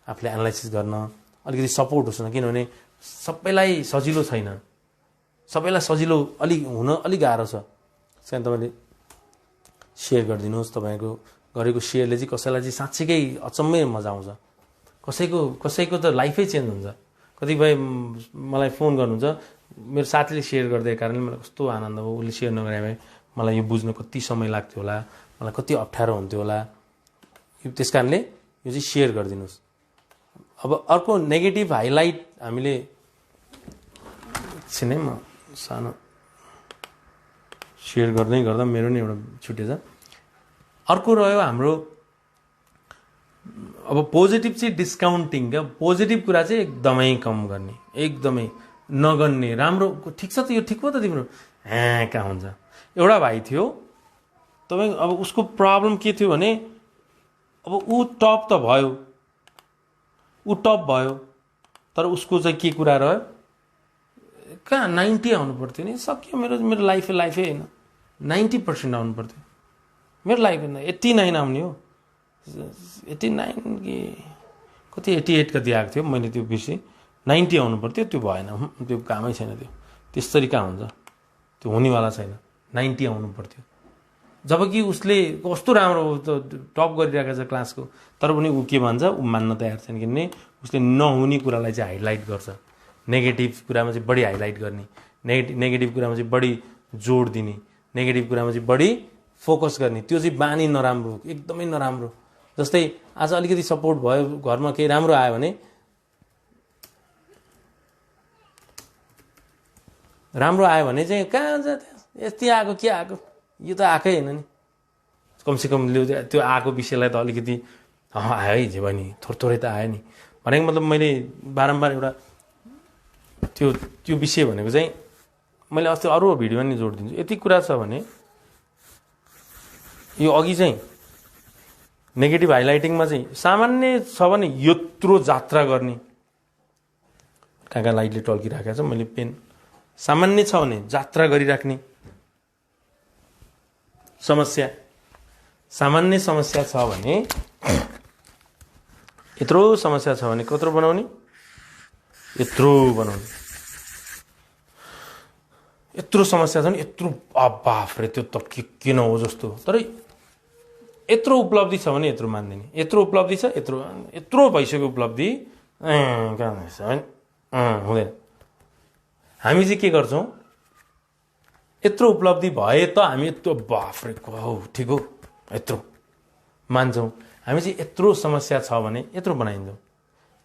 आफूले एनालाइसिस गर्न अलिकति सपोर्ट होस् न। किनभने सबैलाई सजिलो छैन, सबैलाई सजिलो हुन अलिक गाह्रो छ। त्यस कारण तपाईँले सेयर गरिदिनुहोस्। तपाईँको गरेको सेयरले चाहिँ कसैलाई चाहिँ साँच्चीकै अचम्मै मजा आउँछ। कसैको त लाइफै चेन्ज हुन्छ। कतिपय मलाई फोन गर्नुहुन्छ, मेरो साथीले सेयर गरिदिएको कारणले मलाई कस्तो आनन्द भयो, उसले सेयर नगरे भए मलाई यो बुझ्न कति समय लाग्थ्यो होला, मलाई कति अप्ठ्यारो हुन्थ्यो होला। त्यस कारणले यो चाहिँ सेयर गरिदिनुहोस्। अब अर्को नेगेटिभ हाइलाइट हामीले एकछिन है, म सानो सेयर गर्दा मेरो नि एउटा छुटेछ। अर्को रह्यो हाम्रो अब पोजिटिभ चाहिँ डिस्काउन्टिङ क्या। पोजिटिभ कुरा चाहिँ एकदमै कम गर्ने, एकदमै नगर्ने। राम्रो ठिक छ त, यो ठिक हो त तिम्रो, कहाँ हुन्छ। एउटा भाइ थियो, तपाईँ अब उसको प्रब्लम के थियो भने अब ऊ टप त भयो, तर उसको चाहिँ के कुरा रह्यो, कहाँ 90 आउनु पर्थ्यो नि, सक्यो मेरो लाइफै होइन, 90% आउनु पर्थ्यो मेरो लाइफ। 89 आउने हो, 89 कि कति 88 कति आएको थियो, मैले त्यो बिर्सेँ। 90 आउनु पर्थ्यो, त्यो भएन, त्यो कामै छैन। त्यो त्यसरी कहाँ हुन्छ, त्यो हुनेवाला छैन। 90 आउनु पर्थ्यो, जबकि उसले कस्तो राम्रो टप गरिरहेको छ क्लासको, तर पनि ऊ के भन्छ, ऊ मान्न तयार छैन। किनभने उसले नहुने कुरालाई चाहिँ हाइलाइट गर्छ, नेगेटिभ कुरामा चाहिँ बढी हाइलाइट गर्ने, नेगेटिभ कुरामा चाहिँ बढी जोड दिने, नेगेटिभ कुरामा चाहिँ बढी फोकस गर्ने। त्यो चाहिँ बानी नराम्रो, एकदमै नराम्रो। जस्तै आज अलिकति सपोर्ट भयो, घरमा केही राम्रो आयो भने चाहिँ कहाँ जान्छ, यति आएको के आएको, यो त आएकै होइन नि। कमसेकम त्यो आएको विषयलाई त अलिकति आयो है, जे भयो नि, थोरै त आयो नि भनेको मतलब मैले बारम्बार एउटा त्यो विषय भनेको चाहिँ मैले अस्ति अरू भिडियोमा नि जोड दिन्छु। यति कुरा छ भने यो अघि चाहिँ नेगेटिभ हाइलाइटिङमा चाहिँ सामान्य छ भने यत्रो जात्रा गर्ने, कहाँ लाइटले टल्किराखेको छ। मैले पेन सामान्य छ भने जात्रा गरिराख्ने समस्या, सामान्य समस्या छ भने, यत्रो समस्या छ भने कत्रो बनाउने, यत्रो बनाउने। यत्रो समस्या छ भने यत्रो बाफरे त्यो त किन हो जस्तो। तर यत्रो उपलब्धि छ भने यत्रो मान्दिने, यत्रो उपलब्धि छ, यत्रो भइसक्यो उपलब्धि हुँदैन। हामी चाहिँ के गर्छौँ, यत्रो उपलब्धि भए त हामी यत्रो बाफरे ठिक हो यत्रो मान्छौँ। हामी चाहिँ यत्रो समस्या छ भने यत्रो बनाइन्छौँ।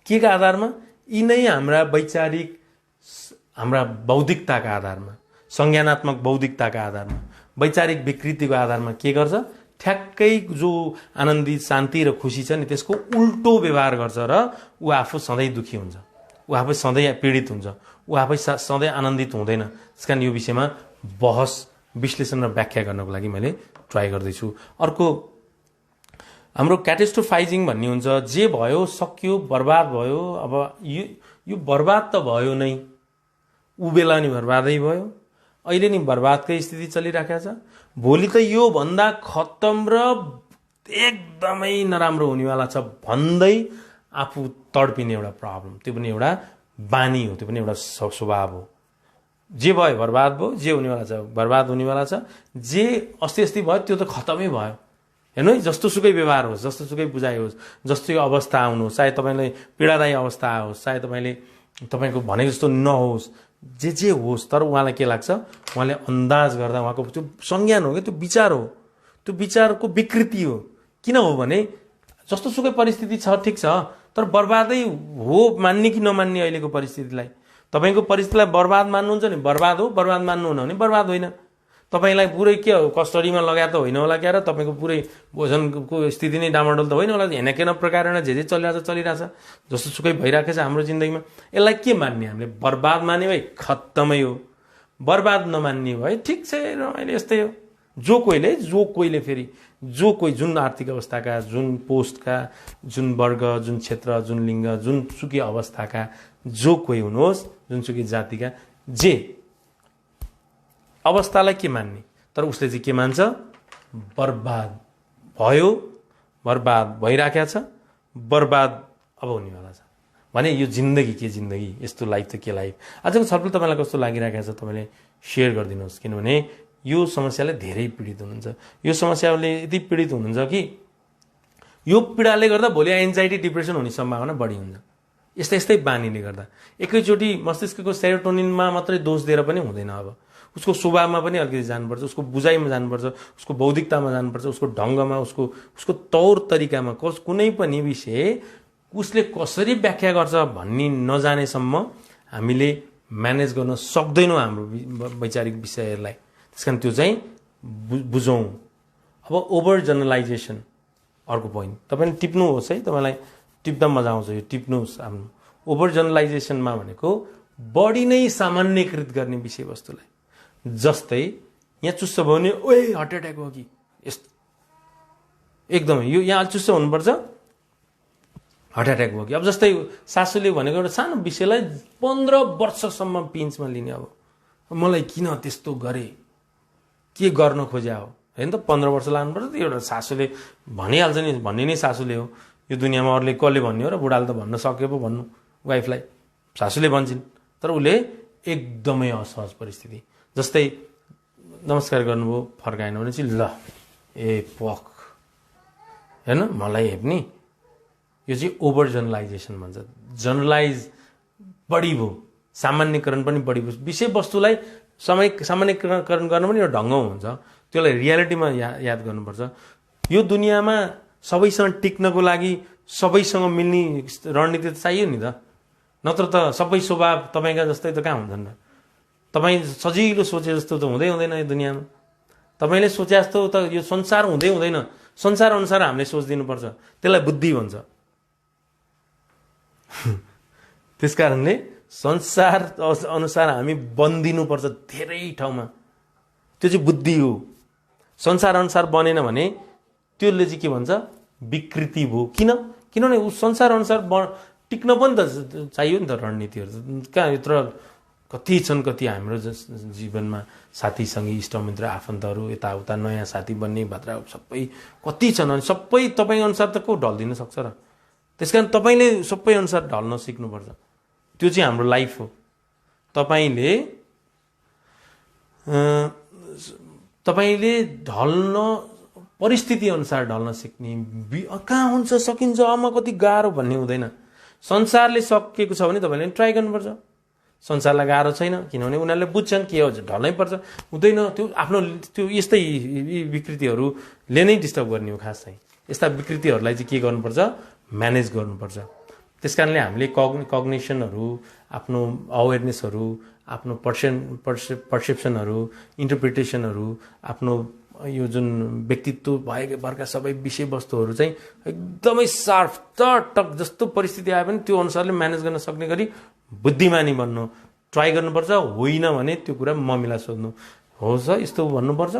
के का आधारमा? यिनै हाम्रा वैचारिक, हाम्रा बौद्धिकताका आधारमा, संज्ञानात्मक बौद्धिकताका आधारमा, वैचारिक विकृतिको आधारमा के गर्छ, ठ्याक्कै जो आनन्दित, शान्ति र खुसी छ नि त्यसको उल्टो व्यवहार गर्छ र ऊ आफू सधैँ दुखी हुन्छ, ऊ आफै सधैँ पीडित हुन्छ, ऊ आफै सधैँ आनन्दित हुँदैन। त्यस कारण यो विषयमा बहस, विश्लेषण र व्याख्या गर्नको लागि मैले ट्राई गर्दैछु। अर्को हाम्रो क्याटेस्ट्रोफाइजिङ भन्ने हुन्छ, जे भयो सक्यो, बर्बाद भयो। अब यो बर्बाद त भयो नै, ऊ बेला नि बर्बादै भयो, अहिले नि बर्बादकै स्थिति चलिराखेको छ। भोलि त यो भन्दा खत्तम र एकदमै नराम्रो हुनेवाला छ भन्दै आफू तडपिने एउटा प्रब्लम, त्यो पनि एउटा बानी हो, त्यो पनि एउटा स्वभाव हो। जे भयो बर्बाद भयो, जे हुनेवाला छ बर्बाद हुनेवाला छ, जे अस्ति अस्ति भयो त्यो त खत्तमै भयो। हेर्नु है, जस्तो सुकै व्यवहार होस्, जस्तो सुकै बुझाइ होस्, जस्तो अवस्था आउनुहोस्, चाहे तपाईँलाई पीडादायी अवस्था आओस्, चाहे तपाईँको भने जस्तो नहोस्, जे होस्, तर उहाँलाई के लाग्छ, उहाँले अन्दाज गर्दा उहाँको त्यो संज्ञान हो क्या, त्यो विचार हो, त्यो विचारको विकृति हो। किन हो भने जस्तो सुकै परिस्थिति छ ठिक छ, तर बर्बादै हो मान्ने कि नमान्ने अहिलेको परिस्थितिलाई। तपाईँको परिस्थितिलाई बर्बाद मान्नुहुन्छ नि बर्बाद हो, बर्बाद मान्नुहुन्न भने बर्बाद होइन। तपाईँलाई पुरै के हो, कस्टडीमा लगाएर त होइन होला क्या, र तपाईँको पुरै भोजनको स्थिति नै डामाडोल त होइन होला, हेनकेन प्रकार जे चलिरहेछ, जस्तो सुकै भइरहेको छ हाम्रो जिन्दगीमा। यसलाई के मान्ने, हामीले बर्बाद माने भए खत्तमै हो, बर्बाद नमान्ने भए ठिक छ, रमाइलो यस्तै हो। जो कोहीले फेरि जो कोही जुन आर्थिक अवस्थाका, जुन पोस्टका, जुन वर्ग, जुन क्षेत्र, जुन लिङ्ग, जुन सुकै अवस्थाका जो कोही हुनुहोस्, जुनसुकै जातिका, जे अवस्थालाई के मान्ने, तर उसले चाहिँ के मान्छ, बर्बाद भयो, बर्बाद भइराखेको छ, बर्बाद अब हुनेवाला छ भने यो जिन्दगी के जिन्दगी, यस्तो लाइफ त के लाइफ। आजको छलफल तपाईँलाई कस्तो लागिरहेको छ तपाईँले सेयर गरिदिनुहोस्, किनभने यो समस्याले धेरै पीडित हुनुहुन्छ। यो समस्याले यति पीडित हुनुहुन्छ कि यो पीडाले गर्दा भोलि एन्जाइटी, डिप्रेसन हुने सम्भावना बढी हुन्छ। यस्तै बानीले गर्दा एकैचोटि मस्तिष्कको सेरोटोनिनमा मात्रै दोष दिएर पनि हुँदैन। अब उसको स्वभावमा पनि अलिकति जानुपर्छ, उसको बुझाइमा जानुपर्छ, उसको बौद्धिकतामा जानुपर्छ, उसको ढङ्गमा, उसको तौर तरिकामा, कुनै पनि विषय उसले कसरी व्याख्या गर्छ भन्ने नजानेसम्म हामीले म्यानेज गर्न सक्दैनौँ हाम्रो वैचारिक विषयहरूलाई। त्यस कारण त्यो चाहिँ बुझौँ। अब ओभर जनरलाइजेसन अर्को पोइन्ट तपाईँले टिप्नुहोस् है, तपाईँलाई टिप्दा मजा आउँछ, यो टिप्नुहोस्। आफ्नो ओभर जनरलाइजेसनमा भनेको बढी नै सामान्यकृत गर्ने विषयवस्तुलाई, जस्तै यहाँ चुस्स भयो भने ओए हार्ट एट्याक हो कि, यस्तो एकदमै यो यहाँ चुस्स हुनुपर्छ, हार्ट एट्याक हो कि। अब जस्तै सासूले भनेको एउटा सानो विषयलाई 15 वर्षसम्म पिन्चमा लिने। अब मलाई किन त्यस्तो गरे, के गर्न खोज्या हो, होइन त 15 वर्ष लानुपर्छ त। एउटा सासूले भनिहाल्छ नि, भन्ने नै सासूले हो, यो दुनियाँमा अरूले कसले भन्ने हो र, बुढाले त भन्न सके पो भन्नु, वाइफलाई सासूले भन्छन्। तर उसले एकदमै असहज परिस्थिति, जस्तै नमस्कार गर्नुभयो, फर्काएन भने चाहिँ ल पक होइन मलाई हेप्ने, यो चाहिँ ओभर जनरलाइजेसन भन्छ। जनरलाइज बढी भयो, सामान्यकरण पनि बढी भयो। विषयवस्तुलाई सामान्यकरण गर्न पनि एउटा ढङ्ग हुन्छ, त्यसलाई रियालिटीमा याद गर्नुपर्छ। यो दुनियाँमा सबैसँग टिक्नको लागि सबैसँग मिल्ने रणनीति त चाहियो नि त, नत्र त सबै स्वभाव तपाईँका जस्तै त कहाँ हुन्छन् र। तपाईँ सजिलो सोचे जस्तो त हुँदैन यो दुनियाँमा। तपाईँले सोचे जस्तो त यो संसार हुँदैन, संसार अनुसार हामीले सोचिदिनुपर्छ, त्यसलाई बुद्धि भन्छ। त्यस कारणले संसार अनुसार हामी बन्दिनुपर्छ धेरै ठाउँमा, त्यो चाहिँ बुद्धि हो। संसार अनुसार बनेन भने त्यसले चाहिँ के भन्छ, विकृति भयो। किनभने ऊ संसार अनुसार टिक्न पनि त चाहियो नि त रणनीतिहरू कहाँ यत्र कति छन् कति हाम्रो जीवनमा साथीसँगै इष्टमित्र आफन्तहरू यताउता नयाँ साथी बन्ने भात्रा सबै कति छन् अनि सबै तपाईँ अनुसार त को ढल्दिन सक्छ र त्यस कारण तपाईँले सबै अनुसार ढल्न सिक्नुपर्छ त्यो चाहिँ हाम्रो लाइफ हो तपाईँले ढल्न परिस्थिति अनुसार ढल्न सिक्ने कहाँ हुन्छ सकिन्छ आमा कति गाह्रो भन्ने हुँदैन संसारले सकेको छ भने तपाईँले ट्राई गर्नुपर्छ संसारलाई गाह्रो छैन किनभने उनीहरूले बुझ्छन् के हो ढल्नै पर्छ हुँदैन त्यो आफ्नो त्यो यस्तै विकृतिहरूले नै डिस्टर्ब गर्ने हो खास चाहिँ यस्ता विकृतिहरूलाई चाहिँ के गर्नुपर्छ म्यानेज गर्नुपर्छ त्यस कारणले हामीले कग्निसनहरू आफ्नो अवेरनेसहरू आफ्नो पर्सेप्सनहरू इन्टरप्रिटेसनहरू आफ्नो यो जुन व्यक्तित्व भएका सबै विषयवस्तुहरू चाहिँ एकदमै सार्प टक जस्तो परिस्थिति आए पनि त्यो अनुसारले म्यानेज गर्न सक्ने गरी बुद्धिमानी बन्नु ट्राई गर्नुपर्छ होइन भने त्यो कुरा मम्मीलाई सोध्नु हो सर यस्तो भन्नुपर्छ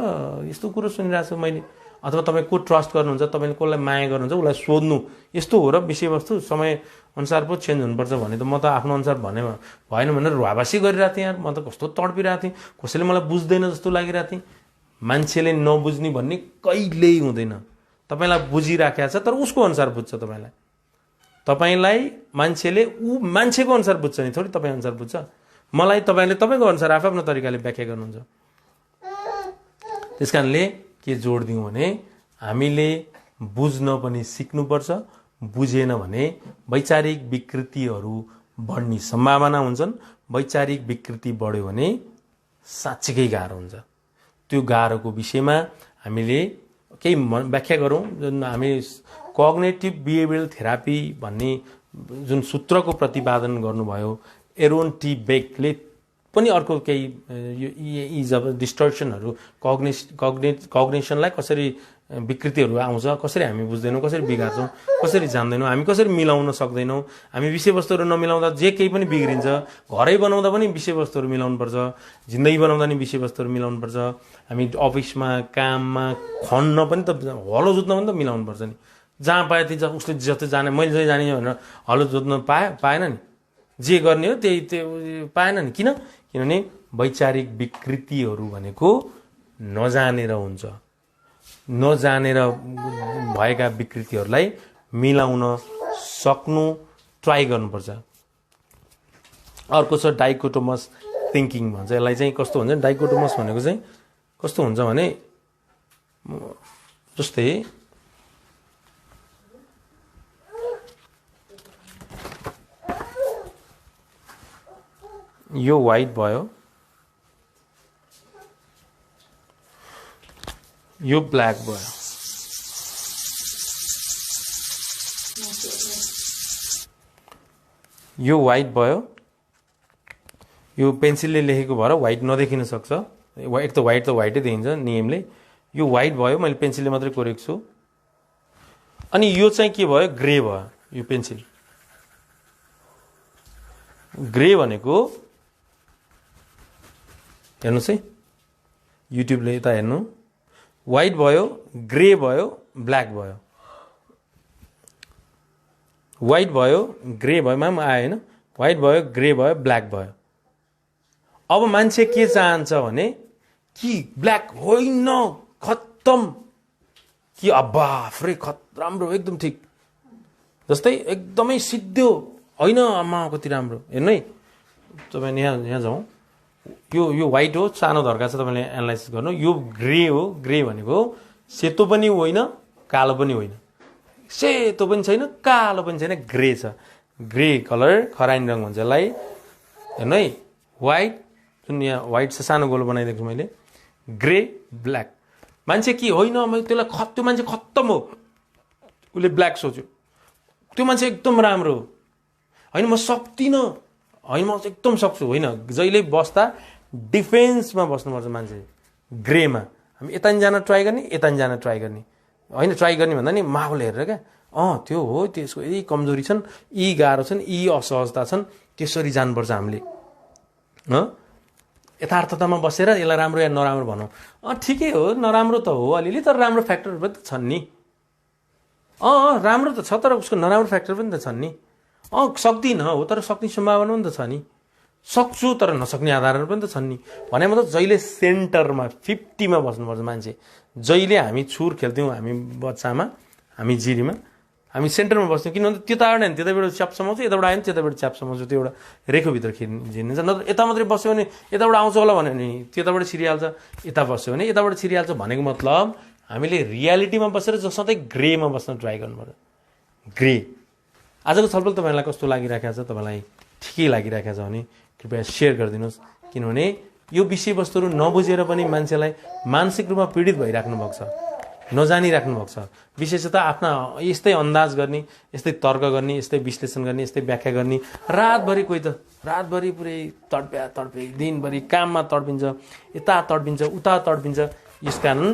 यस्तो कुरो सुनिरहेको छु मैले अथवा तपाईँ को ट्रस्ट गर्नुहुन्छ तपाईँले कसलाई माया गर्नुहुन्छ उसलाई सोध्नु यस्तो हो र विषयवस्तु समय अनुसार पो चेन्ज हुनुपर्छ भने त म त आफ्नो अनुसार भने भएन भनेर रुवाबासी गरिरहेको थिएँ यार म त कस्तो तडपिरहेको थिएँ कसैले मलाई बुझ्दैन जस्तो लागिरहेको थिएँ मान्छेले नबुझ्ने भन्ने कहिल्यै हुँदैन तपाईँलाई बुझिराखेको छ तर उसको अनुसार बुझ्छ तपाईँलाई मान्छेले मान्छेको अनुसार बुझ्छ नि थोरै तपाईँ अनुसार बुझ्छ मलाई तपाईँले तपाईँको अनुसार आफ्नो तरिकाले व्याख्या गर्नुहुन्छ त्यस कारणले के जोड दिउँ भने हामीले बुझ्न पनि सिक्नुपर्छ बुझेन भने वैचारिक विकृतिहरू बढ्ने सम्भावना हुन्छन् वैचारिक विकृति बढ्यो भने साँच्चीकै गाह्रो हुन्छ त्यो गाह्रोको विषयमा हामीले केही व्याख्या गरौँ जुन हामी कग्नेटिभ बिहेभियरल थेरापी भन्ने जुन सूत्रको प्रतिपादन गर्नुभयो एरोन टी बेकले पनि अर्को केही इज अफ डिस्टर्सनहरू कग्नेसनलाई कसरी विकृतिहरू आउँछ कसरी हामी बुझ्दैनौँ कसरी बिगार्छौँ कसरी जान्दैनौँ हामी कसरी मिलाउन सक्दैनौँ हामी विषयवस्तुहरू नमिलाउँदा जे केही पनि बिग्रिन्छ घरै बनाउँदा पनि विषयवस्तुहरू मिलाउनुपर्छ जिन्दगी बनाउँदा नि विषयवस्तुहरू मिलाउनुपर्छ हामी अफिसमा काममा खन्न पनि त हलो जोत्न पनि त मिलाउनुपर्छ नि जहाँ पाए त्यो उसले जस्तो जाने मैले जति जाने भनेर हलो जोत्न पाएन नि जे गर्ने हो त्यही पाएन नि किनभने वैचारिक विकृतिहरू भनेको नजानेर हुन्छ नजानेर भएका विकृतिहरूलाई मिलाउन सक्नु ट्राई गर्नुपर्छ अर्को छ डाइकोटोमस थिङ्किङ भन्छ यसलाई चाहिँ कस्तो हुन्छ डाइकोटोमस भनेको चाहिँ कस्तो हुन्छ भने जस्तै यो व्हाइट भयो यो ब्ल्याक भयो यो व्हाइट भयो यो पेन्सिलले लेखेको भएर व्हाइट नदेखिन सक्छ एक त व्हाइटै देखिन्छ नियमले यो व्हाइट भयो मैले पेन्सिलले मात्रै कोरेको छु अनि यो चाहिँ के भयो ग्रे भयो यो पेन्सिल ग्रे भनेको हेर्नुहोस् है युट्युबले यता हेर्नु व्हाइट भयो ग्रे भयो ब्ल्याक भयो व्हाइट भयो ग्रे भयोमा पनि आयो होइन व्हाइट भयो ग्रे भयो ब्ल्याक भयो अब मान्छे के चाहन्छ भने कि ब्ल्याक होइन खत्तम कि अब्बाफ्रे राम्रो एकदम ठिक जस्तै एकदमै सिद्धो होइन आमा कति राम्रो हेर्नु है तपाईँ यहाँ जाउँ यो व्हाइट हो सानो धर्का छ तपाईँले एनालाइसिस गर्नु यो ग्रे हो ग्रे भनेको सेतो पनि होइन कालो पनि होइन सेतो पनि छैन कालो पनि छैन ग्रे छ ग्रे कलर खरानी रङ भन्छ यसलाई हेर्नु है व्हाइट जुन यहाँ व्हाइट छ सानो गोलो बनाइदिएको छु मैले ग्रे ब्ल्याक मान्छे के होइन मैले त्यसलाई त्यो मान्छे खत्तम हो उसले ब्ल्याक सोच्यो त्यो मान्छे एकदम राम्रो हो होइन म सक्दिनँ होइन म एकदम सक्छु होइन जहिले बस्दा डिफेन्समा बस्नुपर्छ मान्छे ग्रेमा हामी यता नि जान ट्राई गर्ने यता नि जान ट्राई गर्ने होइन ट्राई गर्ने भन्दा नि माहौल हेरेर क्या त्यो हो त्यसको यी कमजोरी छन् यी गाह्रो छन् यी असहजता छन् त्यसरी जानुपर्छ हामीले यथार्थतामा बसेर यसलाई राम्रो या नराम्रो भनौँ ठिकै हो नराम्रो त हो अलिअलि तर राम्रो फ्याक्टरहरू पनि त छन् नि राम्रो त छ तर उसको नराम्रो फ्याक्टर पनि त छन् नि सक्दिनँ हो, तर सक्ने सम्भावना पनि त छ नि। सक्छु तर नसक्ने आधारहरू पनि त छन् नि। भने मतलब जहिले सेन्टरमा 50मा बस्नुपर्छ मान्छे। जहिले हामी छुर खेल्थ्यौँ हामी बच्चामा, हामी जिरीमा, हामी सेन्टरमा बस्थ्यौँ। किनभने त्यताबाट होइन त्यताबाट च्याप समाउँछ, यताबाट आयो भने त्यताबाट च्याप समाउँछ, त्यो एउटा रेखोभित्र झिनिन्छ। नत्र यता मात्रै बस्यो भने यताबाट आउँछ होला भन्यो भने त्यताबाट छिरिहाल्छ, यता बस्यो भने यताबाट छिरिहाल्छ। भनेको मतलब हामीले रियालिटीमा बसेर सधैँ ग्रेमा बस्न ट्राई गर्नुपर्छ। ग्रे। आजको छलफल तपाईँलाई कस्तो लागिरहेको छ, तपाईँलाई ठिकै लागिरहेको छ भने कृपया सेयर गरिदिनुहोस्। किनभने यो विषयवस्तुहरू नबुझेर पनि मान्छेलाई मानसिक रूपमा पीडित भइराख्नु भएको छ, नजानिराख्नु भएको छ। विशेषतः आफ्ना यस्तै अन्दाज गर्ने, यस्तै तर्क गर्ने, यस्तै विश्लेषण गर्ने, यस्तै व्याख्या गर्ने। रातभरि कोही त रातभरि पुरै तडपे दिनभरि काममा तडपिन्छ, यता तडपिन्छ, उता तडपिन्छ। यसकारण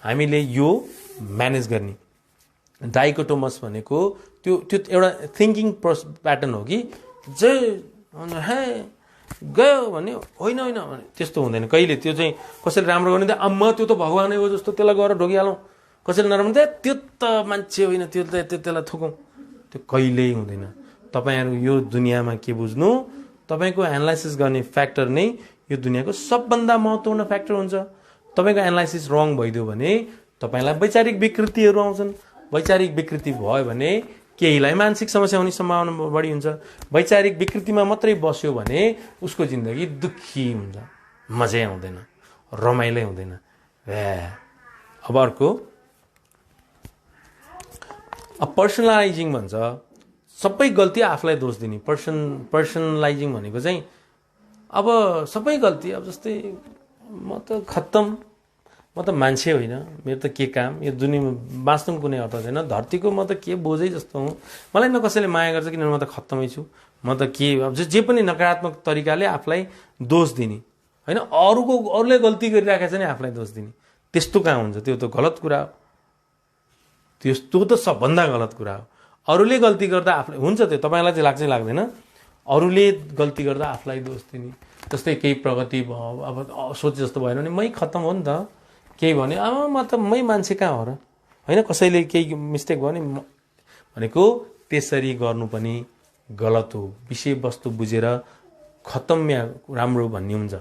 हामीले यो म्यानेज गर्ने। डाइकोटोमस भनेको त्यो एउटा थिङ्किङ प्याटर्न हो कि जे हे गयो भने होइन भने त्यस्तो हुँदैन कहिले। त्यो चाहिँ कसैले राम्रो गर्ने त अम्मा त्यो त भगवानै हो जस्तो त्यसलाई गएर ढोकिहालौँ। कसैले नराम्रो त त्यो त मान्छे होइन, त्यसलाई थुकौँ, त्यो कहिल्यै हुँदैन। तपाईँहरू यो दुनियाँमा के बुझ्नु, तपाईँको एनालाइसिस गर्ने फ्याक्टर नै यो दुनियाँको सबभन्दा महत्त्वपूर्ण फ्याक्टर हुन्छ। तपाईँको एनालाइसिस रङ भइदियो भने तपाईँलाई वैचारिक विकृतिहरू आउँछन्। वैचारिक विकृति भयो भने केहीलाई मानसिक समस्या हुने सम्भावना बढी हुन्छ। वैचारिक विकृतिमा मात्रै बस्यो भने उसको जिन्दगी दुःखी हुन्छ, मजै आउँदैन, रमाइलो हुँदैन। अब अर्को पर्सनलाइजिङ भन्छ। सबै गल्ती आफूलाई दोष दिने। पर्सनलाइजिङ भनेको चाहिँ अब सबै गल्ती, अब जस्तै म त खत्तम, म त मान्छे होइन, मेरो त के काम, यो दुनियाँमा बाँच्नु कुनै अर्थ छैन, धरतीको म त के बोझै जस्तो हुँ, मलाई न कसैले माया गर्छ किनभने म त खत्तमै छु, म त के अब जे पनि नकारात्मक तरिकाले आफूलाई दोष दिने होइन। अरूले गल्ती गरिरहेको छ नि आफूलाई दोष दिने, त्यस्तो कहाँ हुन्छ? त्यो त गलत कुरा हो। त्यस्तो त सबभन्दा गलत कुरा हो। अरूले गल्ती गर्दा आफूलाई हुन्छ, त्यो तपाईँलाई चाहिँ लाग्छ लाग्दैन? अरूले गल्ती गर्दा आफूलाई दोष दिने। जस्तै केही प्रगति भयो, अब सोचे जस्तो भएन भने मै खत्तम हो नि त। केही भने अब म त मै मान्छे कहाँ हो र होइन। कसैले केही मिस्टेक भयो भने भनेको त्यसरी गर्नु पनि गलत हो। विषयवस्तु बुझेर खत्तम या राम्रो भन्ने हुन्छ।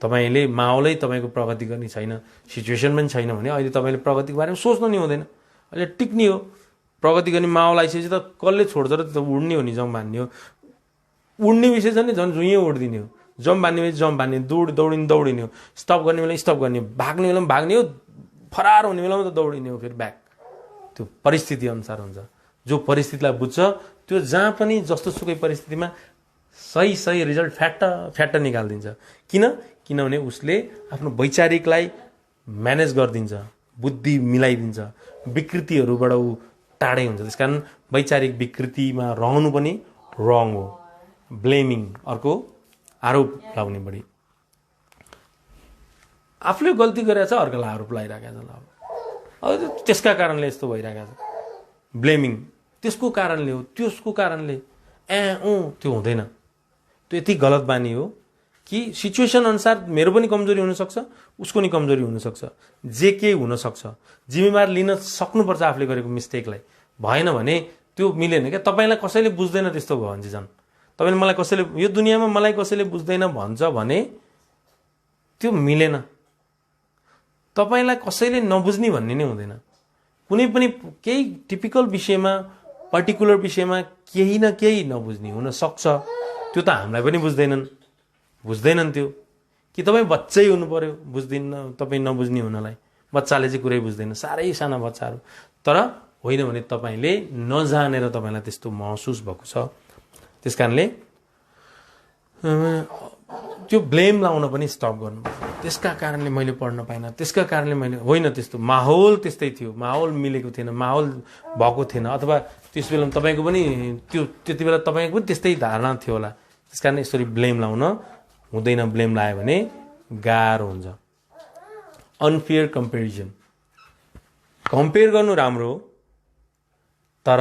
तपाईँले माहौलै तपाईँको प्रगति गर्ने छैन, सिचुएसन पनि छैन भने अहिले तपाईँले प्रगतिको बारेमा सोच्नु नि हुँदैन। अहिले टिक्ने हो, प्रगति गर्ने माहौल आइसकेपछि त कसले छोड्छ र? त्यो उड्ने हो नि, जम बान्ने हो। उड्ने विषय छ नि, झन् जुइँ उड्दिने हो। जम बान्ने बेला जम बान्ने, दौडिने हो। स्टप गर्ने बेला स्टप गर्ने, भाग्ने बेला भाग्ने हो, फरार हुने बेलामा त दौडिने हो फेरि ब्याक। त्यो परिस्थिति अनुसार हुन्छ। जो परिस्थितिलाई बुझ्छ त्यो जहाँ पनि जस्तो सुकै परिस्थितिमा सही रिजल्ट फ्याट्ट निकालिदिन्छ। किनभने उसले आफ्नो वैचारिकलाई म्यानेज गरिदिन्छ, बुद्धि मिलाइदिन्छ, विकृतिहरूबाट ऊ टाढै हुन्छ। त्यसकारण वैचारिक विकृतिमा रहनु पनि रङ हो। ब्लेमिङ, अर्को आरोप लाउने बढी। आफूले गल्ती गरेको छ, अर्कोलाई आरोप लगाइरहेको छ। अब त्यसका कारणले यस्तो भइरहेको छ। ब्लेमिङ त्यसको कारणले हो, त्यसको कारणले त्यो हुँदैन। त्यो यति गलत बानी हो कि सिचुएसन अनुसार मेरो पनि कमजोरी हुनसक्छ, उसको नि कमजोरी हुनसक्छ, जे के हुनसक्छ। जिम्मेवार लिन सक्नुपर्छ आफूले गरेको मिस्टेकलाई। भएन भने त्यो मिलेन क्या। तपाईँलाई कसैले बुझ्दैन त्यस्तो भयो भने चाहिँ झन् तपाईँले मलाई कसैले यो दुनियाँमा मलाई कसैले बुझ्दैन भन्छ भने त्यो मिलेन। तपाईँलाई कसैले नबुझ्ने भन्ने नै हुँदैन। कुनै पनि केही टिपिकल विषयमा, पर्टिकुलर विषयमा केही न केही नबुझ्ने हुनसक्छ। त्यो त हामीलाई पनि बुझ्दैनन् त्यो। कि तपाईँ बच्चै हुनु पर्यो बुझ्दिन्न, तपाईँ नबुझ्ने हुनलाई? बच्चाले चाहिँ कुरै बुझ्दैन, साह्रै साना बच्चाहरू। तर होइन भने तपाईँले नजानेर तपाईँलाई त्यस्तो महसुस भएको छ। त्यस कारणले त्यो ब्लेम लाउन पनि स्टप गर्नु। त्यसका कारणले मैले पढ्न पाइनँ, त्यसका कारणले मैले होइन। त्यस्तो माहौल त्यस्तै थियो, माहौल मिलेको थिएन, माहौल भएको थिएन। अथवा त्यस बेला तपाईँको पनि त्यति बेला तपाईँको पनि त्यस्तै धारणा थियो होला। त्यस कारण यसरी ब्लेम लाउन हुँदैन। ब्लेम लायो भने गाह्रो हुन्छ। अनफेयर कम्पेरिजन, कम्पेयर गर्नु राम्रो हो, तर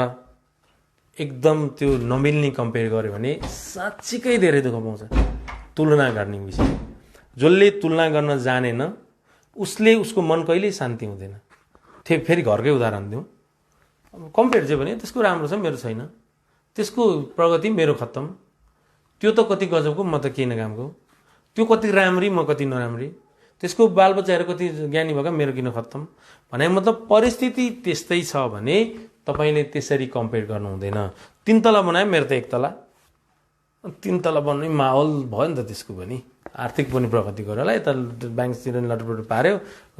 एकदम त्यो नमिल्ने कम्पेयर गर्यो भने साँच्चीकै धेरै दुःख पाउँछ। तुलना गर्ने विषय, जसले तुलना गर्न जानेन उसले उसको मन कहिल्यै शान्ति हुँदैन। फेरि घरकै उदाहरण दिउँ। कम्पेयर चाहिँ भने त्यसको राम्रो छ मेरो छैन, त्यसको प्रगति मेरो खत्तम, त्यो त कति गजबको म त केही नकामको, त्यो कति राम्री म कति नराम्री, त्यसको बालबच्चाहरू कति ज्ञानी भएका मेरो किन खत्तम भने मतलब परिस्थिति त्यस्तै छ भने तपाईँले त्यसरी कम्पेयर गर्नु हुँदैन। 3 तला बनायो मेरो त 1 तला, 3 तला बन्ने माहौल भयो नि त त्यसको पनि, आर्थिक पनि प्रगति गर्यो होला, यता ब्याङ्कतिर लटपट पार्यो,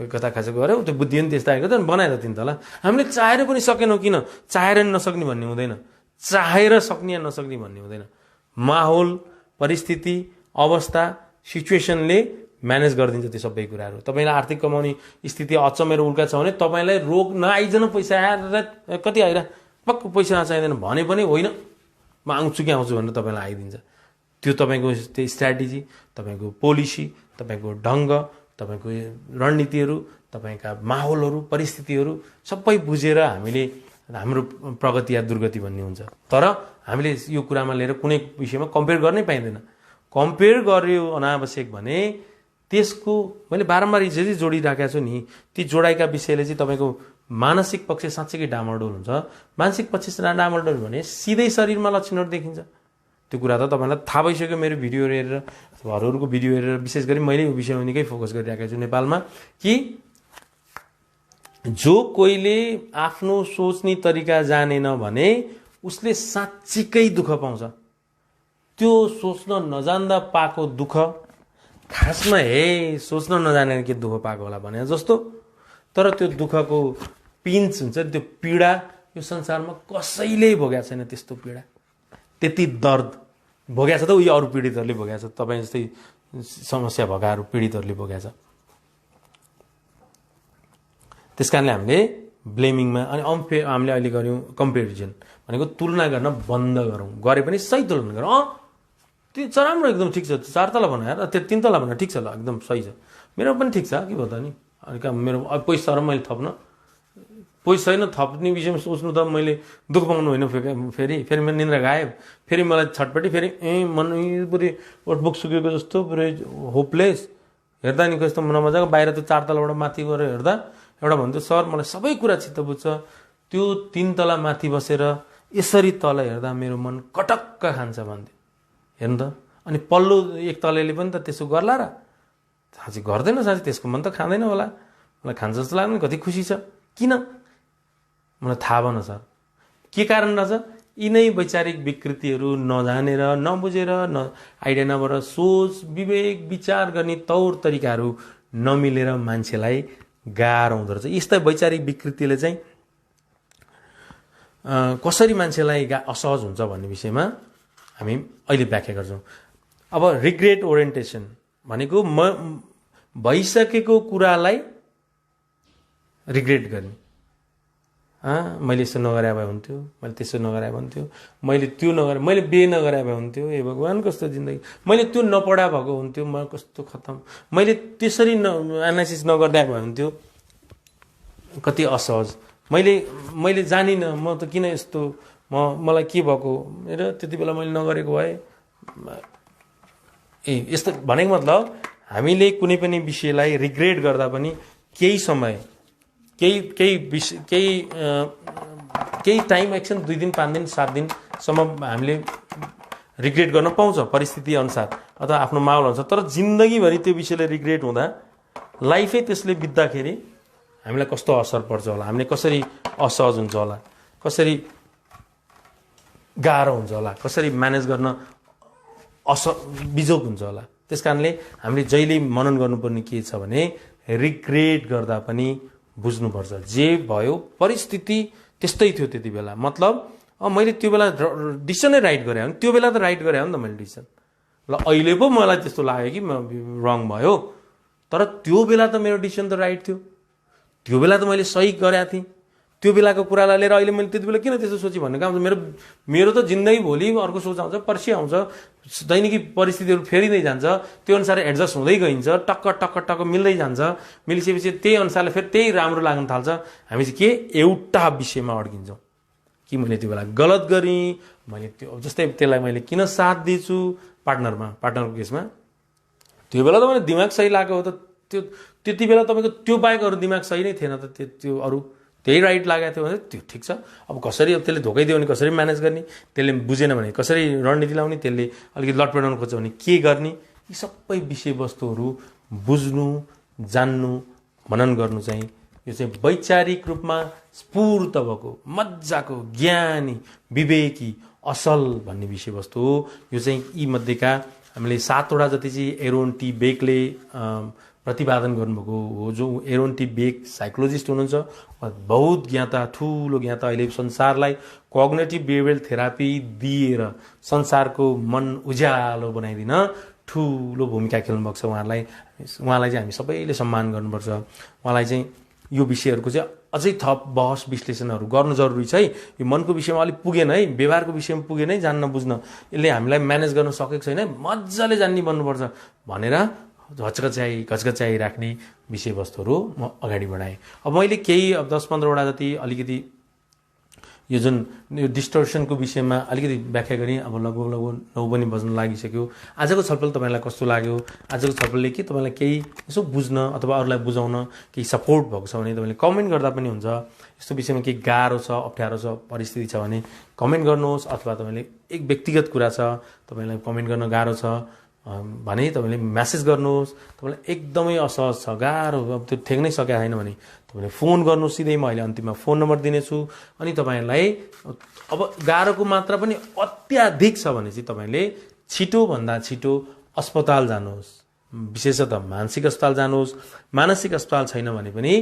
कता खाँचो गऱ्यो, त्यो बुद्धि पनि त्यस्तो आएको त बनायो त 3 तला। हामीले चाहेर पनि सकेनौँ, किन चाहेर नसक्ने भन्ने हुँदैन, चाहेर सक्ने या नसक्ने भन्ने हुँदैन। माहौल, परिस्थिति, अवस्था, सिचुएसनले म्यानेज गरिदिन्छ त्यो सबै कुराहरू। तपाईँलाई आर्थिक कमाउने स्थिति अचमेर उल्का छ भने तपाईँलाई रोग नआइजन पैसा आएर कति आइरह पक्क पैसा चाहिँदैन भने पनि होइन म आउँछु कि आउँछु भनेर तपाईँलाई आइदिन्छ। त्यो तपाईँको त्यो स्ट्राटेजी, तपाईँको पोलिसी, तपाईँको ढङ्ग, तपाईँको रणनीतिहरू, तपाईँका माहौलहरू, परिस्थितिहरू सबै बुझेर हामीले हाम्रो प्रगति या दुर्गति भन्ने हुन्छ। तर हामीले यो कुरामा लिएर कुनै विषयमा कम्पेयर गर्नै पाइँदैन। कम्पेयर गर्यो अनावश्यक भने त्यसको मैले बारम्बार जति जोडिराखेको छु नि, ती जोडाइका विषयले चाहिँ तपाईँको मानसिक पक्ष साँच्चैकै डामाडोल हुन्छ। मानसिक पक्ष डामाडोल भने सिधै शरीरमा लक्षणहरू देखिन्छ। त्यो कुरा त तपाईँलाई थाहा भइसक्यो मेरो भिडियोहरू हेरेर, अरूहरूको भिडियो हेरेर, विशेष गरी मैले यो विषयमा निकै फोकस गरिरहेको छु नेपालमा, कि जो कोहीले आफ्नो सोच्ने तरिका जानेन भने उसले साँच्चीकै दुःख पाउँछ। त्यो सोच्न नजान्दा पाएको दुःख खासमा सोच्न नजानेर के दुःख पाएको होला भने जस्तो। तर त्यो दुःखको पिन्च हुन्छ नि, त्यो पीडा यो संसारमा कसैले भोगेको छैन। त्यस्तो पीडा, त्यति दर्द भोगेको छ त उयो अरू पीडितहरूले भोगेको छ, तपाईँ जस्तै समस्या भएकाहरू पीडितहरूले भोगेको छ। त्यस कारणले हामीले ब्लेमिङमा अनि हामीले अहिले गऱ्यौँ कम्पेरिजन भनेको तुलना गर्न बन्द गरौँ। गरे पनि सही तुलना गरौँ। त्यो राम्रो एकदम ठिक छ, 4 तला बनाएर त्यो 3 तला बनाएर ठिक छ, ल एकदम सही छ, मेरो पनि ठिक छ के भयो त नि। अलिक मेरो पैसा र मैले थप्न पैसा छैन, थप्ने विषयमा सोच्नु त मैले दुःख पाउनु होइन। फेरि मेरो निन्द्रा गायब, फेरि मलाई छटपट्टि, फेरि मन पुरै ओटबुक सुकेको जस्तो पुरै होपलेस हेर्दा नि कस्तो नमजाको। बाहिर त्यो 4 तलाबाट माथि गएर हेर्दा एउटा भन्थ्यो सर मलाई सबै कुरा चित्त बुझ्छ, त्यो 3 तला माथि बसेर यसरी तल हेर्दा मेरो मन कटक्क खान्छ भन्थ्यो। हेर्नु त, अनि पल्लो 1 तलेले पनि त त्यसो गर्ला र? साँच्चै गर्दैन, साँच्चै त्यसको मन त खाँदैन होला। मलाई खान्छ जस्तो लाग्दैन, कति खुसी छ, किन मलाई थाहा भन सर के कारण रहेछ? यिनै वैचारिक विकृतिहरू नजानेर, नबुझेर, आइडिया नभएर सोच, विवेक, विचार गर्ने तौर तरिकाहरू नमिलेर मान्छेलाई गाह्रो हुँदो रहेछ। यस्ता वैचारिक विकृतिले चाहिँ कसरी मान्छेलाई असहज हुन्छ भन्ने विषयमा हामी अहिले व्याख्या गर्छौँ। अब रिग्रेट ओरिएन्टेसन भनेको भइसकेको कुरालाई रिग्रेट गर्ने। मैले यसो नगरे भए हुन्थ्यो, मैले त्यसो नगरे भए हुन्थ्यो, मैले त्यो नगरे, मैले बिहे नगरे भए हुन्थ्यो, ए भगवान् कस्तो जिन्दगी, मैले त्यो नपढा भएको हुन्थ्यो, म कस्तो खतम, मैले त्यसरी एनालाइसिस नगर्दा भए हुन्थ्यो, कति असहज, मैले जानिनँ, म त किन यस्तो, मलाई के भएको, र त्यति बेला मैले नगरेको भए। यस्तो भनेको मतलब हामीले कुनै पनि विषयलाई रिग्रेट गर्दा पनि केही समय, केही टाइम एक्सन 2 दिन 5 दिन 7 दिनसम्म हामीले रिग्रेट गर्न पाउँछ परिस्थिति अनुसार अथवा आफ्नो माहौल अनुसार। तर जिन्दगीभरि त्यो विषयले रिग्रेट हुँदा लाइफै त्यसले बित्दाखेरि हामीलाई कस्तो असर पर्छ होला, हामीले कसरी असहज हुन्छ होला, कसरी गाह्रो हुन्छ होला, कसरी म्यानेज गर्न बिजोग हुन्छ होला। त्यस कारणले हामीले जहिले मनन गर्नुपर्ने के छ भने रिग्रेट गर्दा पनि बुझ्नुपर्छ जे भयो परिस्थिति त्यस्तै थियो त्यति बेला। मतलब मैले त्यो बेला डिसिसनै राइट गरेँ भने त्यो बेला त राइट गरेँ हो नि त मैले डिसिसन। ल अहिले पो मलाई त्यस्तो लाग्यो कि रङ भयो, तर त्यो बेला त मेरो डिसिसन त राइट थियो, त्यो बेला त मैले सही गरेको थिएँ। त्यो बेलाको कुरालाई लिएर अहिले मैले त्यति बेला किन त्यस्तो सोचेँ भन्ने काम मेरो त जिन्दगी भोलि अर्को सोच आउँछ, पर्सि आउँछ, दैनिकी परिस्थितिहरू फेरिँदै जान्छ, त्यो अनुसार एडजस्ट हुँदै गइन्छ, टक्क टक्क टक्क मिल्दै जान्छ। मिलिसकेपछि त्यही अनुसारले फेरि त्यही राम्रो लाग्न थाल्छ। हामी चाहिँ के एउटा विषयमा अड्किन्छौँ कि मैले त्यो बेला गलत गरेँ, मैले त्यो जस्तै त्यसलाई मैले किन साथ दिएछु पार्टनरको केसमा त्यो बेला त मैले दिमाग सही लागेको हो त, त्यति बेला तपाईँको त्यो बाहेक अरू दिमाग सही नै थिएन त, त्यो अरू त्यही राइट लागेको थियो भने त्यो ठिक छ। अब कसरी अब त्यसले धोकै दियो भने कसरी म्यानेज गर्ने, त्यसले बुझेन भने कसरी रणनीति लाउने, त्यसले अलिकति लटपटाउनु खोज्छ भने के गर्ने, यी सबै विषयवस्तुहरू बुझ्नु, जान्नु, मनन गर्नु चाहिँ यो चाहिँ वैचारिक रूपमा स्फूर्त भएको मजाको ज्ञानी विवेकी असल भन्ने विषयवस्तु हो। यो चाहिँ यी मध्येका हामीले 7वटा जति चाहिँ एरोन टी बेकले प्रतिपादन गर्नुभएको हो। जो एरोन टी बेक साइकोलोजिस्ट हुनुहुन्छ, बहुत ज्ञाता, ठुलो ज्ञाता, अहिले संसारलाई कग्नेटिभ बिहेभियरल थेरापी दिएर संसारको मन उज्यालो बनाइदिन ठुलो भूमिका खेल्नुभएको छ। उहाँलाई चाहिँ हामी सबैले सम्मान गर्नुपर्छ। उहाँलाई चाहिँ यो विषयहरूको चाहिँ अझै थप बहस विश्लेषणहरू गर्नु जरुरी छ है। यो मनको विषयमा अलिक पुगेन है, व्यवहारको विषयमा पुगेन है, जान्न बुझ्न, यसले हामीलाई म्यानेज गर्न सकेको छैन, मजाले जान्ने बन्नुपर्छ भनेर घचघच्याइ राख्ने विषयवस्तुहरू म अगाडि बढाएँ। अब मैले केही 10-15वटा जति अलिकति यो जुन यो डिस्टोर्सनको विषयमा अलिकति व्याख्या गरेँ। अब लगभग 9 पनि बज्न लागिसक्यो। आजको छलफल तपाईँलाई कस्तो लाग्यो? आजको छलफलले के तपाईँलाई केही यसो बुझ्न अथवा अरूलाई बुझाउन केही सपोर्ट भएको छ भने तपाईँले कमेन्ट गर्दा पनि हुन्छ। यस्तो विषयमा केही गाह्रो छ, अप्ठ्यारो छ, परिस्थिति छ भने कमेन्ट गर्नुहोस्, अथवा तपाईँले एक व्यक्तिगत कुरा छ तपाईँलाई कमेन्ट गर्न गाह्रो छ भने तपाईँले म्यासेज गर्नुहोस्। तपाईँलाई एकदमै असहज छ, गाह्रो, अब त्यो ठेक्नै सकेको छैन भने तपाईँले फोन गर्नुहोस् सिधै। म अहिले अन्तिममा फोन नम्बर दिनेछु। अनि तपाईँलाई अब गाह्रोको मात्रा पनि अत्याधिक छ भने चाहिँ तपाईँले छिटोभन्दा छिटो अस्पताल जानुहोस्, विशेषतः मानसिक अस्पताल जानुहोस्। मानसिक अस्पताल छैन भने पनि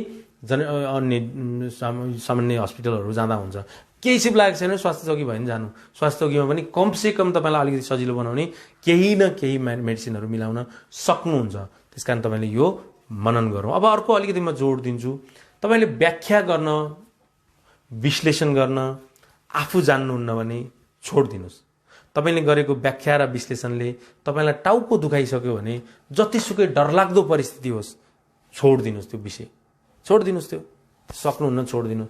अन्य सामान्य हस्पिटलहरू जाँदा हुन्छ। केही सिप लागेको छैन स्वास्थ्य चौकी भयो भने जानु। स्वास्थ्य चौकीमा पनि कमसेकम तपाईँलाई अलिकति सजिलो बनाउने केही न केही मेडिसिनहरू मिलाउन सक्नुहुन्छ। त्यस कारण तपाईँले यो मनन गरौँ। अब अर्को अलिकति म जोड दिन्छु, तपाईँले व्याख्या गर्न, विश्लेषण गर्न आफू जान्नुहुन्न भने छोडिदिनुहोस्। तपाईँले गरेको व्याख्या र विश्लेषणले तपाईँलाई टाउको दुखाइसक्यो भने जतिसुकै डरलाग्दो परिस्थिति होस् छोडिदिनुहोस्, त्यो विषय छोडिदिनुहोस्। त्यो सक्नुहुन्न छोडिदिनु।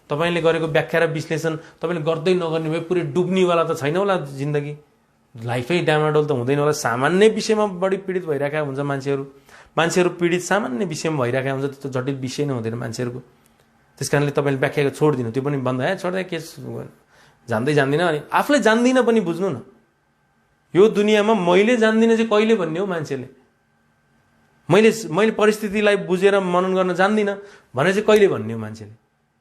तपाईँले गरेको व्याख्या र विश्लेषण तपाईँले गर्दै नगर्ने भए पुरै डुब्नेवाला त छैन होला जिन्दगी, लाइफै डामाडोल त हुँदैन होला। सामान्य विषयमा बढी पीडित भइरहेका हुन्छ मान्छेहरू पीडित सामान्य विषयमा भइरहेका हुन्छ, त्यस्तो जटिल विषय नै हुँदैन मान्छेहरूको। त्यस कारणले तपाईँले व्याख्या छोडिदिनु, त्यो पनि बन्द छोड्दा के जान्दिनँ अनि आफूले जान्दिनँ पनि बुझ्नु न। यो दुनियाँमा मैले जान्दिनँ चाहिँ कहिले भन्ने हो मान्छेले? मैले परिस्थितिलाई बुझेर मनन गर्न जान्दिनँ भने चाहिँ कहिले भन्ने हो मान्छेले?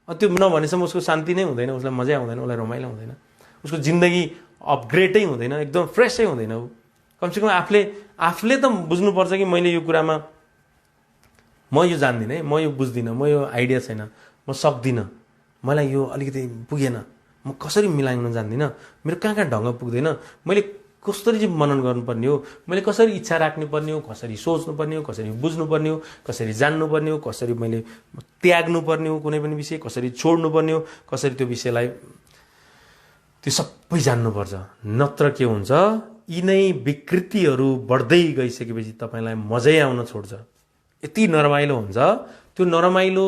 त्यो नभनेसम्म उसको शान्ति नै हुँदैन, उसलाई मजा हुँदैन, उसलाई रमाइलो हुँदैन, उसको जिन्दगी अपग्रेडै हुँदैन, एकदम फ्रेसै हुँदैन। ऊ कमसेकम आफूले त बुझ्नुपर्छ कि मैले यो कुरामा म यो जान्दिनँ है, म यो बुझ्दिनँ, म यो आइडिया छैन, म सक्दिनँ, मलाई यो अलिकति पुगेन, म कसरी मिलाउन जान्दिनँ, मेरो कहाँ ढङ्ग पुग्दैन, मैले कसरी चाहिँ मनन गर्नुपर्ने हो, मैले कसरी इच्छा राख्नुपर्ने हो, कसरी सोच्नुपर्ने हो, कसरी बुझ्नुपर्ने हो, कसरी जान्नुपर्ने हो, कसरी मैले त्याग्नुपर्ने हो कुनै पनि विषय, कसरी छोड्नुपर्ने हो, कसरी त्यो विषयलाई त्यो सबै जान्नुपर्छ। नत्र के हुन्छ, यिनै विकृतिहरू बढ्दै गइसकेपछि तपाईँलाई मजै आउन छोड्छ। यति नरमाइलो हुन्छ, त्यो नरमाइलो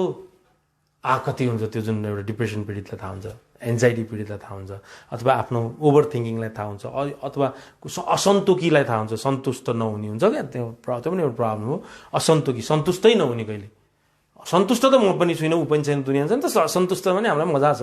कति हुन्छ, त्यो जुन एउटा डिप्रेसन पीडितलाई थाहा हुन्छ, एन्जाइटी पीडितलाई थाहा हुन्छ, अथवा आफ्नो ओभर थिङ्किङलाई थाहा हुन्छ, अथवा असन्तोकीलाई थाहा हुन्छ, सन्तुष्ट नहुने हुन्छ क्या, त्यो पनि एउटा प्रब्लम हो। असन्तोकी, सन्तुष्टै नहुने, कहिले सन्तुष्ट त म पनि छुइनँ, ऊ पनि छैन, दुनियाँ छ नि त असन्तुष्ट भने हामीलाई मजा छ,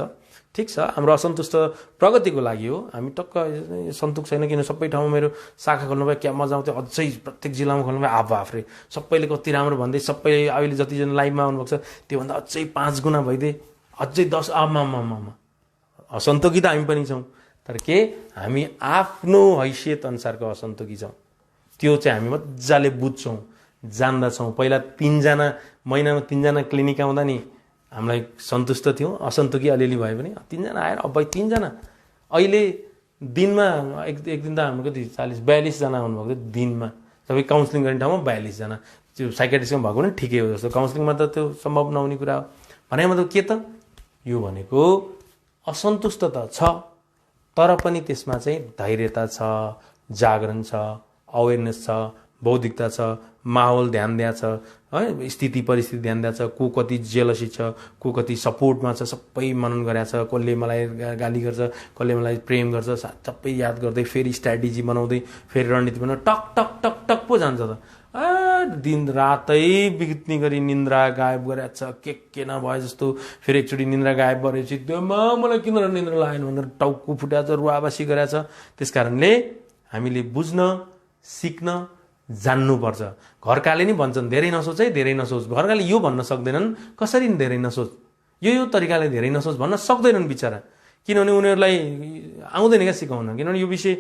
ठिक छ, हाम्रो असन्तुष्ट प्रगतिको लागि हो। हामी टक्क सन्तुक छैन, किन सबै ठाउँमा मेरो शाखा खोल्नु भयो, क्या मजा आउँथ्यो, अझै प्रत्येक जिल्लामा खोल्नु भयो, आफै सबैले कति राम्रो भन्दै, सबै अहिले जतिजना लाइभमा आउनुभएको छ त्योभन्दा अझै 5 गुणा भइदिए, अझै 10 आमा असन्तोकी त हामी पनि छौँ, तर के हामी आफ्नो हैसियत अनुसारको असन्तोकी छौँ। त्यो चाहिँ हामी मजाले बुझ्छौँ, जान्दछौँ। पहिला 3जना महिनामा 3जना क्लिनिक आउँदा नि हामीलाई सन्तुष्ट थियौँ, असन्तोकी अलिअलि भयो भने 3जना आएर अब 3जना, अहिले दिनमा एक दिन त हाम्रो कति 40-42 जना आउनुभएको थियो दिनमा। सबै काउन्सिलिङ गर्ने ठाउँमा 42 जना, त्यो साइकेट्रिस्टमा भएको पनि ठिकै हो जस्तो, काउन्सिलिङमा त त्यो सम्भव नहुने कुरा हो। भने मतलब के त, यो भनेको असन्तुष्ट त छ, तर पनि त्यसमा चाहिँ धैर्यता छ, जागरण छ, अवेरनेस छ, बौद्धिकता छ, माहौल ध्यान दिया छ है, स्थिति परिस्थिति ध्यान दिया छ, को कति जेलसी छ, को कति सपोर्टमा छ, सबै मनन गरेको छ, कसले मलाई गाली गर्छ, कसले मलाई प्रेम गर्छ, सबै याद गर्दै फेरि स्ट्राटेजी बनाउँदै फेरि रणनीति बनाउँदै टक टक टक टक पो जान्छ त। दिन रातै बित्ने गरी निन्द्रा गायब गरेछ, के नभए जस्तो। फेरि एकचोटि निन्द्रा गायब गरेपछि मलाई किन निन्द्रा लागेन भनेर टाउको फुटाएछ, रुवाबासी गरेछ। त्यस कारणले हामीले बुझ्न, सिक्न, जान्नुपर्छ। घरकाले नि भन्छन् धेरै नसोच है, धेरै नसोच। घरकाले यो भन्न सक्दैनन् कसरी धेरै नसोच, यो तरिकाले धेरै नसोच भन्न सक्दैनन् बिचरा, किनभने उनीहरूलाई आउँदैन क्या सिकाउन। किनभने यो विषय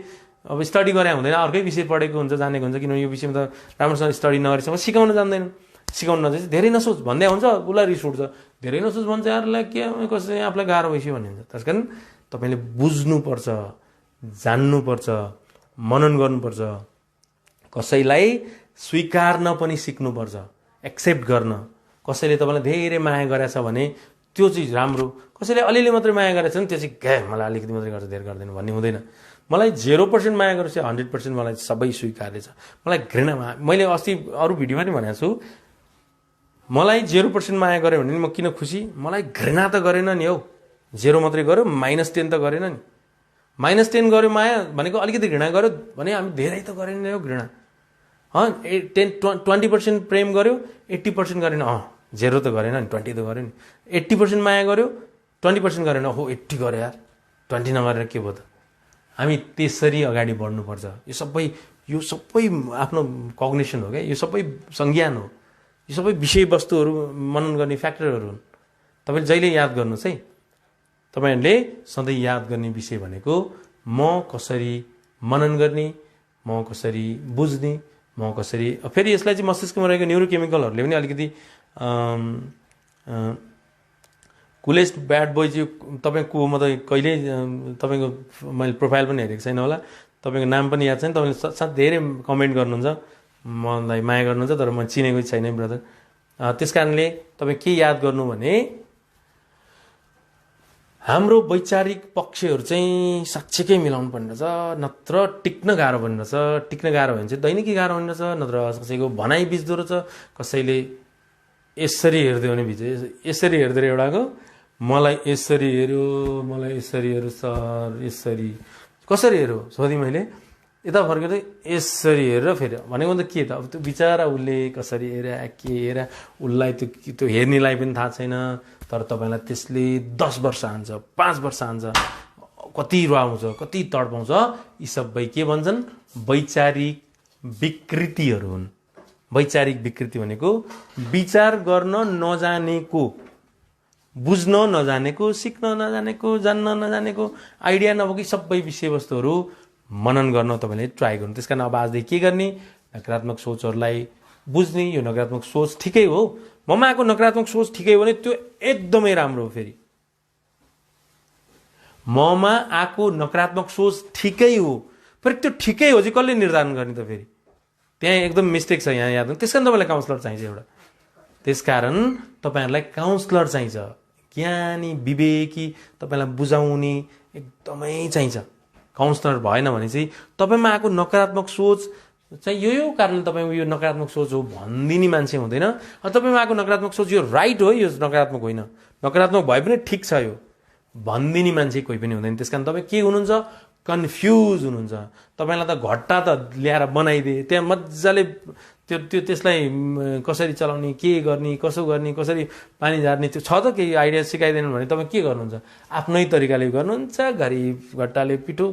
अब स्टडी गरे हुँदैन, अर्कै विषय पढेको हुन्छ, जानेको हुन्छ। किनभने यो विषयमा त राम्रोसँग स्टडी नगरेसम्म सिकाउन जान्दैन। सिकाउन नजान्छ धेरै नसोच भन्दै हुन्छ, उसलाई रिस उठ्छ। धेरै नसोच भन्छ यारलाई के कसै आफूलाई गाह्रो भइसक्यो भन्ने हुन्छ। त्यस कारण तपाईँले बुझ्नुपर्छ, जान्नुपर्छ, मनन गर्नुपर्छ, कसैलाई स्वीकार्न पनि सिक्नुपर्छ, एक्सेप्ट गर्न। कसैले तपाईँलाई धेरै माया गरेछ भने त्यो चिज राम्रो, कसैले अलिअलि मात्रै माया गरेछ भने त्यो चाहिँ घ्या मलाई अलिकति मात्रै गर्छ, धेरै गर्दैन भन्ने हुँदैन। मलाई 0% माया गरेपछि 100% मलाई सबै स्वीकार्य छ। मलाई घृणा, मैले अस्ति अरू भिडियोमा पनि भनेको छु, मलाई 0% माया गऱ्यो भने म किन खुसी, मलाई घृणा त गरेन नि हौ, 0 मात्रै गर्यो, -10 त गरेन नि। -10 गर्यो माया भनेको अलिकति घृणा गर्यो भने हामी धेरै त गरेन नि हौ घृणा। 20% प्रेम गर्यो, 80% गरेन, 0 त गरेन नि, 20 त गर्यो नि। 80% माया गर्यो, 20% गरेन, 80 गर्यो यार, 20 नगरेर के भयो त। हामी त्यसरी अगाडि बढ्नुपर्छ। यो सबै आफ्नो कग्निसन हो क्या, यो सबै संज्ञान हो, यो सबै विषयवस्तुहरू मनन गर्ने फ्याक्टरहरू हुन्। तपाईँले जहिले याद गर्नुहोस् है, तपाईँहरूले सधैँ याद गर्ने विषय भनेको म कसरी मनन गर्ने, म कसरी बुझ्ने, म कसरी। फेरि यसलाई चाहिँ मस्तिष्कमा रहेको न्युरोकेमिकलहरूले पनि अलिकति कुलेस्ट ब्याड बोय चाहिँ तपाईँको म त कहिल्यै तपाईँको मैले प्रोफाइल पनि हेरेको छैन होला, तपाईँको नाम पनि याद छैन। तपाईँले साथ धेरै कमेन्ट गर्नुहुन्छ, मलाई माया गर्नुहुन्छ, तर म चिनेको छैन ब्रदर। त्यस कारणले तपाईँ के याद गर्नु भने हाम्रो वैचारिक पक्षहरू चाहिँ साँच्चीकै मिलाउनु पर्ने रहेछ, नत्र टिक्न गाह्रो पर्ने रहेछ। टिक्न गाह्रो भयो भने चाहिँ दैनिकी गाह्रो हुने रहेछ, नत्र कसैको भनाइ बिच्दो रहेछ। कसैले यसरी हेर्दै भने भिज, यसरी हेर्दै एउटाको मलाई यसरी हेऱ्यो, मलाई यसरी हेऱ्यो सर, यसरी कसरी हेऱ्यो सोधेँ मैले, यता फर्केर यसरी हेरेर फेरि भनेको त के त। अब त्यो बिचरा उसले कसरी हेऱ्या, के हेऱ्या, उसलाई त्यो हेर्नेलाई पनि थाहा छैन। तर तपाईँलाई त्यसले 10 वर्ष हान्छ, 5 वर्ष हान्छ, कति रुवाउँछ, कति तडपाउँछ। यी सबै के भन्छन्, वैचारिक विकृतिहरू हुन्। वैचारिक विकृति भनेको विचार गर्न नजानेको, बुझ्न नजानेको, सिक्न नजानेको, जान्न नजानेको, आइडिया नभएकै सबै विषयवस्तुहरू मनन गर्न तपाईँले ट्राई गर्नु। त्यस कारण अब आजदेखि के गर्ने, नकारात्मक सोचहरूलाई बुझ्ने। यो नकारात्मक सोच ठिकै हो, ममा आएको नकारात्मक सोच ठिकै हो भने त्यो एकदमै राम्रो हो। फेरि ममा आएको नकारात्मक सोच ठिकै हो, फेरि त्यो ठिकै हो चाहिँ कसले निर्धारण गर्ने त। फेरि त्यहाँ एकदम मिस्टेक छ यहाँ याद। त्यस कारण तपाईँलाई काउन्सलर चाहिन्छ एउटा। त्यसकारण तपाईँहरूलाई काउन्सलर चाहिन्छ, ज्ञानी विवेकी, तपाईँलाई बुझाउने एकदमै चाहिन्छ। काउन्सलर भएन भने चाहिँ तपाईँमा आएको नकारात्मक सोच चाहिँ यो कारणले तपाईँको यो नकारात्मक सोच हो भनिदिने मान्छे हुँदैन। तपाईँमा आएको नकारात्मक सोच यो राइट हो, यो नकारात्मक होइन, नकारात्मक भए पनि ठिक छ यो भनिदिने मान्छे कोही पनि हुँदैन। त्यस कारण तपाईँ के हुनुहुन्छ, कन्फ्युज हुनुहुन्छ। तपाईँलाई त घट्टा त ल्याएर बनाइदिए, त्यहाँ मजाले त्यसलाई कसरी चलाउने, के गर्ने, कसो गर्ने, कसरी पानी झार्ने त्यो छ त केही आइडिया सिकाइदिनु भने तपाईँ के गर्नुहुन्छ, आफ्नै तरिकाले गर्नुहुन्छ। घरि घट्टाले पिठो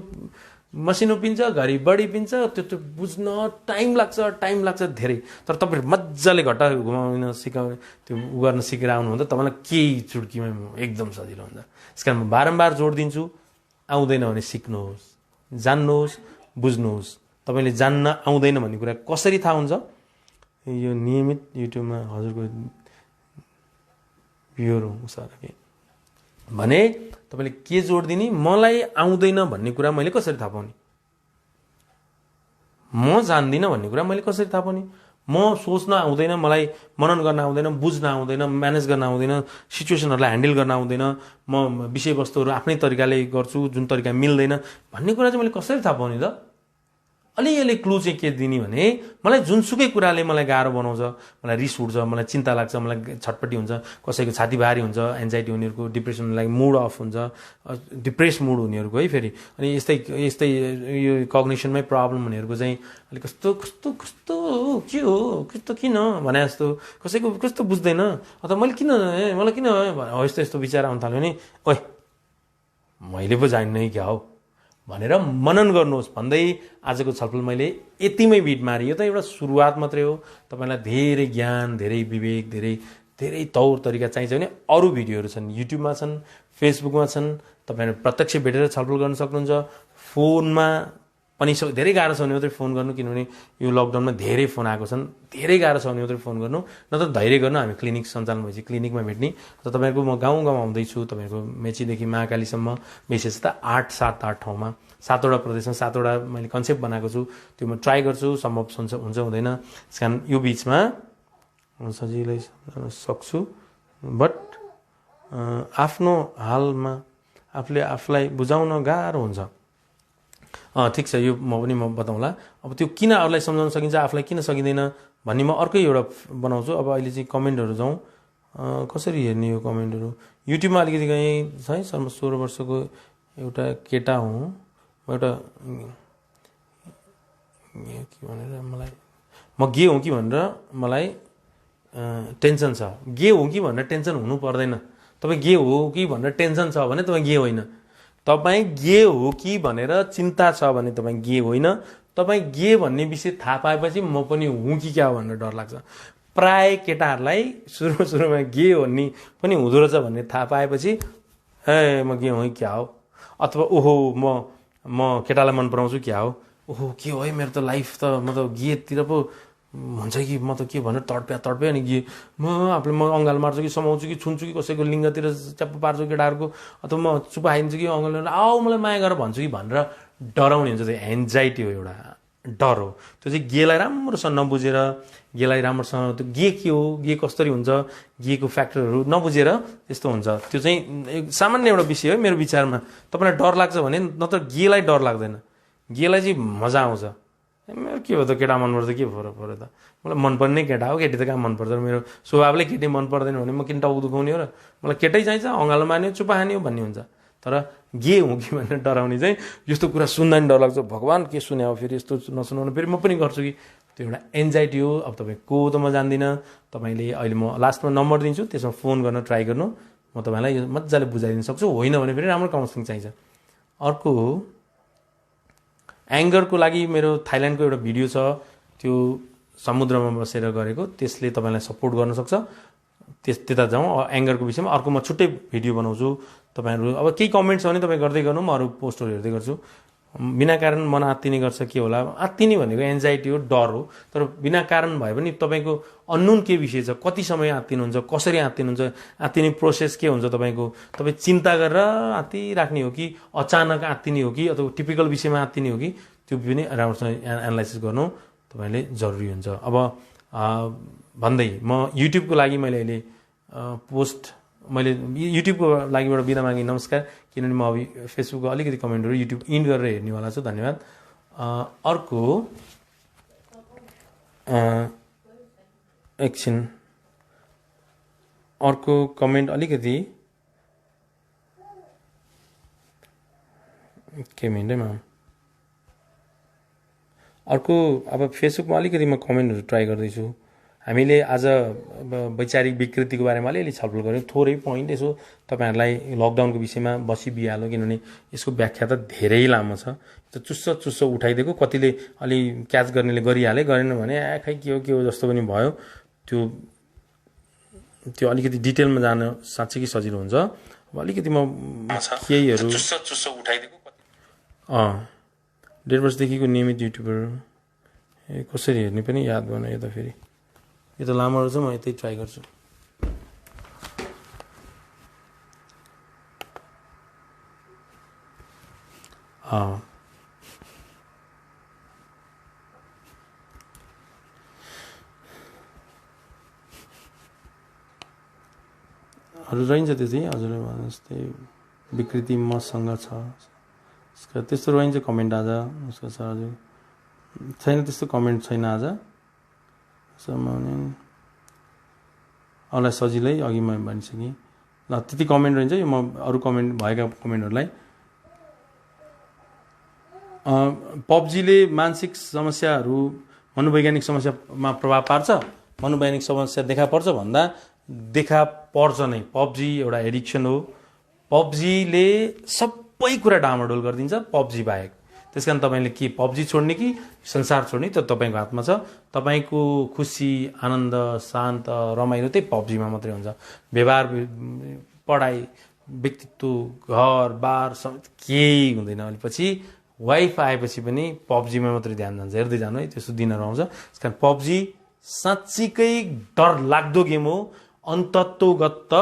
मसिनो पिन्छ, घरि बढी पिन्छ, त्यो बुझ्न टाइम लाग्छ धेरै। तर तपाईँ मजाले घट्टा घुमाउन सिकाउने त्यो गर्न सिकेर आउनुहुन्छ, तपाईँलाई केही चुड्कीमा एकदम सजिलो हुन्छ। त्यस कारण म बारम्बार जोड दिन्छु, आउँदैन भने सिक्नुहोस्, जान्नुहोस्, बुझ्नुहोस्। तपाईँले जान्न आउँदैन भन्ने कुरा कसरी थाहा हुन्छ, यो नियमित युट्युबमा हजुरको भ्युर हुन्छ भने तपाईँले के जोड दिने, मलाई आउँदैन भन्ने कुरा मैले कसरी थाहा पाउने, म जान्दिनँ भन्ने कुरा मैले कसरी थाहा पाउने। म सोच्न आउँदैन, मलाई मनन गर्न आउँदैन, बुझ्न आउँदैन, म्यानेज गर्न आउँदैन, सिचुएसनहरूलाई ह्यान्डल गर्न आउँदैन, म विषयवस्तुहरू आफ्नै तरिकाले गर्छु जुन तरिका मिल्दैन भन्ने कुरा चाहिँ मैले कसरी थाहा पाउने त। अलिअलि क्लु चाहिँ के दिने भने मलाई जुनसुकै कुराले मलाई गाह्रो बनाउँछ, मलाई रिस उठ्छ, मलाई चिन्ता लाग्छ, मलाई छटपट्टि हुन्छ, कसैको छाती भारी हुन्छ, एन्जाइटी हुनेहरूको, डिप्रेसन लागि मुड अफ हुन्छ, डिप्रेस मुड हुनेहरूको है फेरि, अनि यस्तै यस्तै यो कग्निसनमै प्रब्लम हुनेहरूको चाहिँ अलिक कस्तो कस्तो कस्तो के हो कस्तो किन भने जस्तो कसैको कस्तो बुझ्दैन, अथवा मैले किन मलाई किन हो यस्तो यस्तो विचार आउनु थाल्यो भने ओइ मैले पो जान्नै क्या हो भनेर मनन गर्नुहोस् भन्दै आजको छलफल मैले यतिमै बिट मारेँ। यो त एउटा सुरुवात मात्रै हो। तपाईँलाई धेरै ज्ञान, धेरै विवेक, धेरै धेरै तौर तरिका चाहिन्छ भने अरू भिडियोहरू छन्, युट्युबमा छन्, फेसबुकमा छन्, तपाईँहरू प्रत्यक्ष भेटेर छलफल गर्न सक्नुहुन्छ। फोनमा पनि धेरै गाह्रो छ भने मात्रै फोन गर्नु, किनभने यो लकडाउनमा धेरै फोन आएको छन्, धेरै गाह्रो छ भने मात्रै फोन गर्नु, नत्र धैर्य गर्नु। हामी क्लिनिक सञ्चालन भएपछि क्लिनिकमा भेट्ने। र तपाईँहरूको म गाउँ गाउँ आउँदैछु, तपाईँहरूको मेचीदेखि महाकालीसम्म, विशेष त 8 ठाउँमा 7वटा प्रदेशमा 7वटा मैले कन्सेप्ट बनाएको छु। त्यो म ट्राई गर्छु, सम्भव हुन्छ हुँदैन, त्यस कारण यो बिचमा सजिलै सक्छु, बट आफ्नो हालमा आफूले आफूलाई बुझाउन गाह्रो हुन्छ। ठिक छ, यो म बताउँला। अब त्यो किन अरूलाई सम्झाउन सकिन्छ, आफूलाई किन सकिँदैन भन्ने म अर्कै एउटा बनाउँछु। अब अहिले चाहिँ कमेन्टहरू जाउँ, कसरी हेर्ने यो कमेन्टहरू। युट्युबमा अलिकति कहीँ है, सर म 16 वर्षको एउटा केटा हुँ, म एउटा के भनेर मलाई म गे हुँ कि भनेर मलाई टेन्सन छ। गे हुँ कि भनेर टेन्सन हुनु पर्दैन। तपाईँ गे हो कि भनेर टेन्सन छ भने तपाईँ गे होइन। तपाईँ गे हो कि भनेर चिन्ता छ भने तपाईँ गे होइन। तपाईँ गे भन्ने विषय थाहा पाएपछि म पनि हुँ कि क्या भनेर डर लाग्छ। प्राय केटाहरूलाई सुरुमा गे भन्ने पनि हुँदो रहेछ भन्ने थाहा पाएपछि ए म गे हुँ क्या हो, अथवा ओहो म केटालाई मन पराउँछु क्या हो, ओहो के हो है मेरो त लाइफ त म त गेतिर पो हुन्छ कि म त के भनेर तडपे अनि गे म आफूले म अँगाल मार्छु कि समाउँछु कि छुन्छु कि कसैको लिङ्गतिर च्याप्प पार्छु केटाहरूको, अथवा म चुपा खाइदिन्छु कि अँगाल आऊ मलाई माया गरेर भन्छु कि भनेर डराउने हुन्छ। त्यो एन्जाइटी हो, एउटा डर हो। त्यो चाहिँ गेलाई राम्रोसँग नबुझेर, गेलाई राम्रोसँग त्यो गे के हो, गे कसरी हुन्छ, गेको फ्याक्टरहरू नबुझेर त्यस्तो हुन्छ। त्यो चाहिँ सामान्य एउटा विषय हो मेरो विचारमा। तपाईँलाई डर लाग्छ भने नत्र गेलाई डर लाग्दैन, गेलाई चाहिँ मजा आउँछ। मेरो के हो त केटा मनपर्छ, के फरक पऱ्यो त, मलाई मनपर्ने केटा हो, केटी त कहाँ मनपर्छ। मेरो स्वभावले केटी मन पर्दैन भने म किन टाउको दुखाउने हो र, मलाई केटै चाहिन्छ, अँगालो मान्यो चुपा खाने हो भन्ने हुन्छ। तर गे हुँ कि भनेर डराउने चाहिँ यस्तो कुरा सुन्दा नि डर लाग्छ, भगवान् के सुने हो फेरि यस्तो नसुनाउनु, फेरि म पनि गर्छु कि, त्यो एउटा एन्जाइटी हो। अब तपाईँ को त म जान्दिनँ, तपाईँले अहिले म लास्टमा नम्बर दिन्छु, त्यसमा फोन गर्न ट्राई गर्नु, म तपाईँलाई यो मजाले बुझाइदिन सक्छु। होइन भने फेरि राम्रो काउन्सिलिङ चाहिन्छ। अर्को एङ्गरको लागि मेरो थाइल्यान्डको एउटा भिडियो छ, त्यो समुद्रमा बसेर गरेको, त्यसले तपाईँलाई सपोर्ट गर्न सक्छ। त्यता जाउँ एङ्गरको विषयमा। अर्को म छुट्टै भिडियो बनाउँछु। तपाईँहरू अब केही कमेन्ट छ भने तपाईँ गर्दै गर्नु, म अरू पोस्टहरू हेर्दै गर्छु। बिना कारण मन आत्तिने गर्छ, के होला, आत्तिने भनेको एन्जाइटी हो, डर हो। तर बिना कारण भए पनि तपाईँको अन्नुन के विषय छ, कति समय आत्तिनुहुन्छ, कसरी आत्तिनुहुन्छ, आत्तिने प्रोसेस के हुन्छ तपाईँको, तपाईँ चिन्ता गरेर आत्तिराख्ने हो कि अचानक आत्तिने हो कि अथवा टिपिकल विषयमा आत्तिने हो कि, त्यो पनि राम्रोसँग एनालाइसिस गर्नु तपाईँले जरुरी हुन्छ। अब भन्दै म युट्युबको लागि मैले अहिले मैले युट्युबको लागिबाट बिदा मागेँ, नमस्कार। किनभने म अब फेसबुकको अलिकति कमेन्टहरू युट्युब इन्ड गरेर हेर्नेवाला छु, धन्यवाद। अर्को एकछिन, अर्को कमेन्ट अलिकति के मिन्टैमा, अर्को अब फेसबुकमा अलिकति म कमेन्टहरू ट्राई गर्दैछु। हामीले आज वैचारिक विकृतिको बारेमा अलिअलि छलफल गऱ्यौँ, थोरै पोइन्ट यसो तपाईँहरूलाई लकडाउनको विषयमा बसिबिहाल्यो, किनभने यसको व्याख्या त धेरै लामो छ। चुस्सो उठाइदिएको, कतिले अलि क्याच गर्नेले गरिहाले, गरेन भने खै के हो जस्तो पनि भयो। त्यो अलिकति डिटेलमा जान साँच्चै कि सजिलो हुन्छ। अब अलिकति म केहीहरू उठाइदिएको 1.5 वर्षदेखिको नियमित युट्युबर कसरी हेर्ने पनि याद भएन। यो त फेरि यो त लामो रहेछ, म यतै ट्राई गर्छु। अरू रहन्छ त्यो चाहिँ हजुरले भने जस्तै विकृति मसँग छ, त्यस्तो रहन्छ कमेन्ट आज उसको छ हजुर। छैन, त्यस्तो कमेन्ट छैन आज। अरूलाई सजिलै अघि मैले भनिसकेँ। ल त्यति कमेन्ट रहन्छ। यो म अरू कमेन्ट भएका कमेन्टहरूलाई पब्जीले मानसिक समस्याहरू मनोवैज्ञानिक समस्यामा प्रभाव पार्छ, मनोवैज्ञानिक समस्या देखा पर्छ भन्दा देखा पर्छ नै। पब्जी एउटा एडिक्सन हो। पब्जीले सबै कुरा डामाडोल गरिदिन्छ पब्जी बाहेक। त्यस कारण तपाईँले के पब्जी छोड्ने कि संसार छोड्ने त तपाईँको हातमा छ। तपाईँको खुसी, आनन्द, शान्त, रमाइलो त्यही पब्जीमा मात्रै हुन्छ। व्यवहार, पढाइ, व्यक्तित्व, घर बार सबै केही हुँदैन। अनि पछि वाइफ आएपछि पनि पब्जीमा मात्रै ध्यान जान्छ। हेर्दै जानु है, त्यस्तो दिनहरू आउँछ। त्यस कारण पब्जी साँच्चीकै डर लाग्दो गेम हो। अन्तत्वगत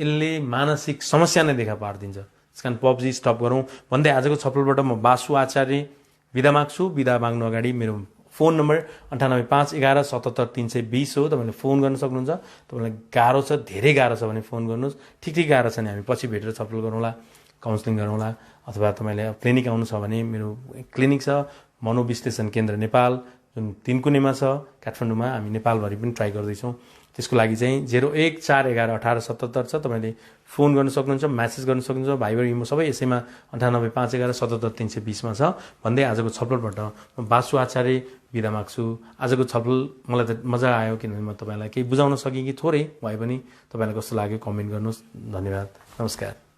यसले मानसिक समस्या नै देखा पारिदिन्छ। त्यस कारण पब्जी स्टप गरौँ भन्दै आजको छलफलबाट म बासु आचार्य बिदा माग्छु। बिदा माग्नु अगाडि मेरो फोन नम्बर 9851177320 हो। तपाईँले फोन गर्न सक्नुहुन्छ। तपाईँलाई गाह्रो छ, धेरै गाह्रो छ भने फोन गर्नुहोस्। ठिक गाह्रो छ भने हामी पछि भेटेर छलफल गरौँला, काउन्सिलिङ गरौँला। अथवा तपाईँले क्लिनिक आउनु छ भने मेरो क्लिनिक छ मनोविश्लेषण केन्द्र नेपाल, जुन 3 कुनेमा छ काठमाडौँमा। हामी नेपालभरि पनि ट्राई गर्दैछौँ। त्यसको लागि चाहिँ 0141111877 छ। तपाईँले फोन गर्न सक्नुहुन्छ, म्यासेज गर्न सक्नुहुन्छ। भाइबर इमो सबै यसैमा 9851177320 मा छ। भन्दै आजको छलफलबाट म बासु आचार्य बिदा माग्छु। आजको छलफल मलाई त मजा आयो, किनभने म तपाईँलाई केही बुझाउन सकेँ कि थोरै भए पनि। तपाईँलाई कस्तो लाग्यो कमेन्ट गर्नुहोस्। धन्यवाद, नमस्कार।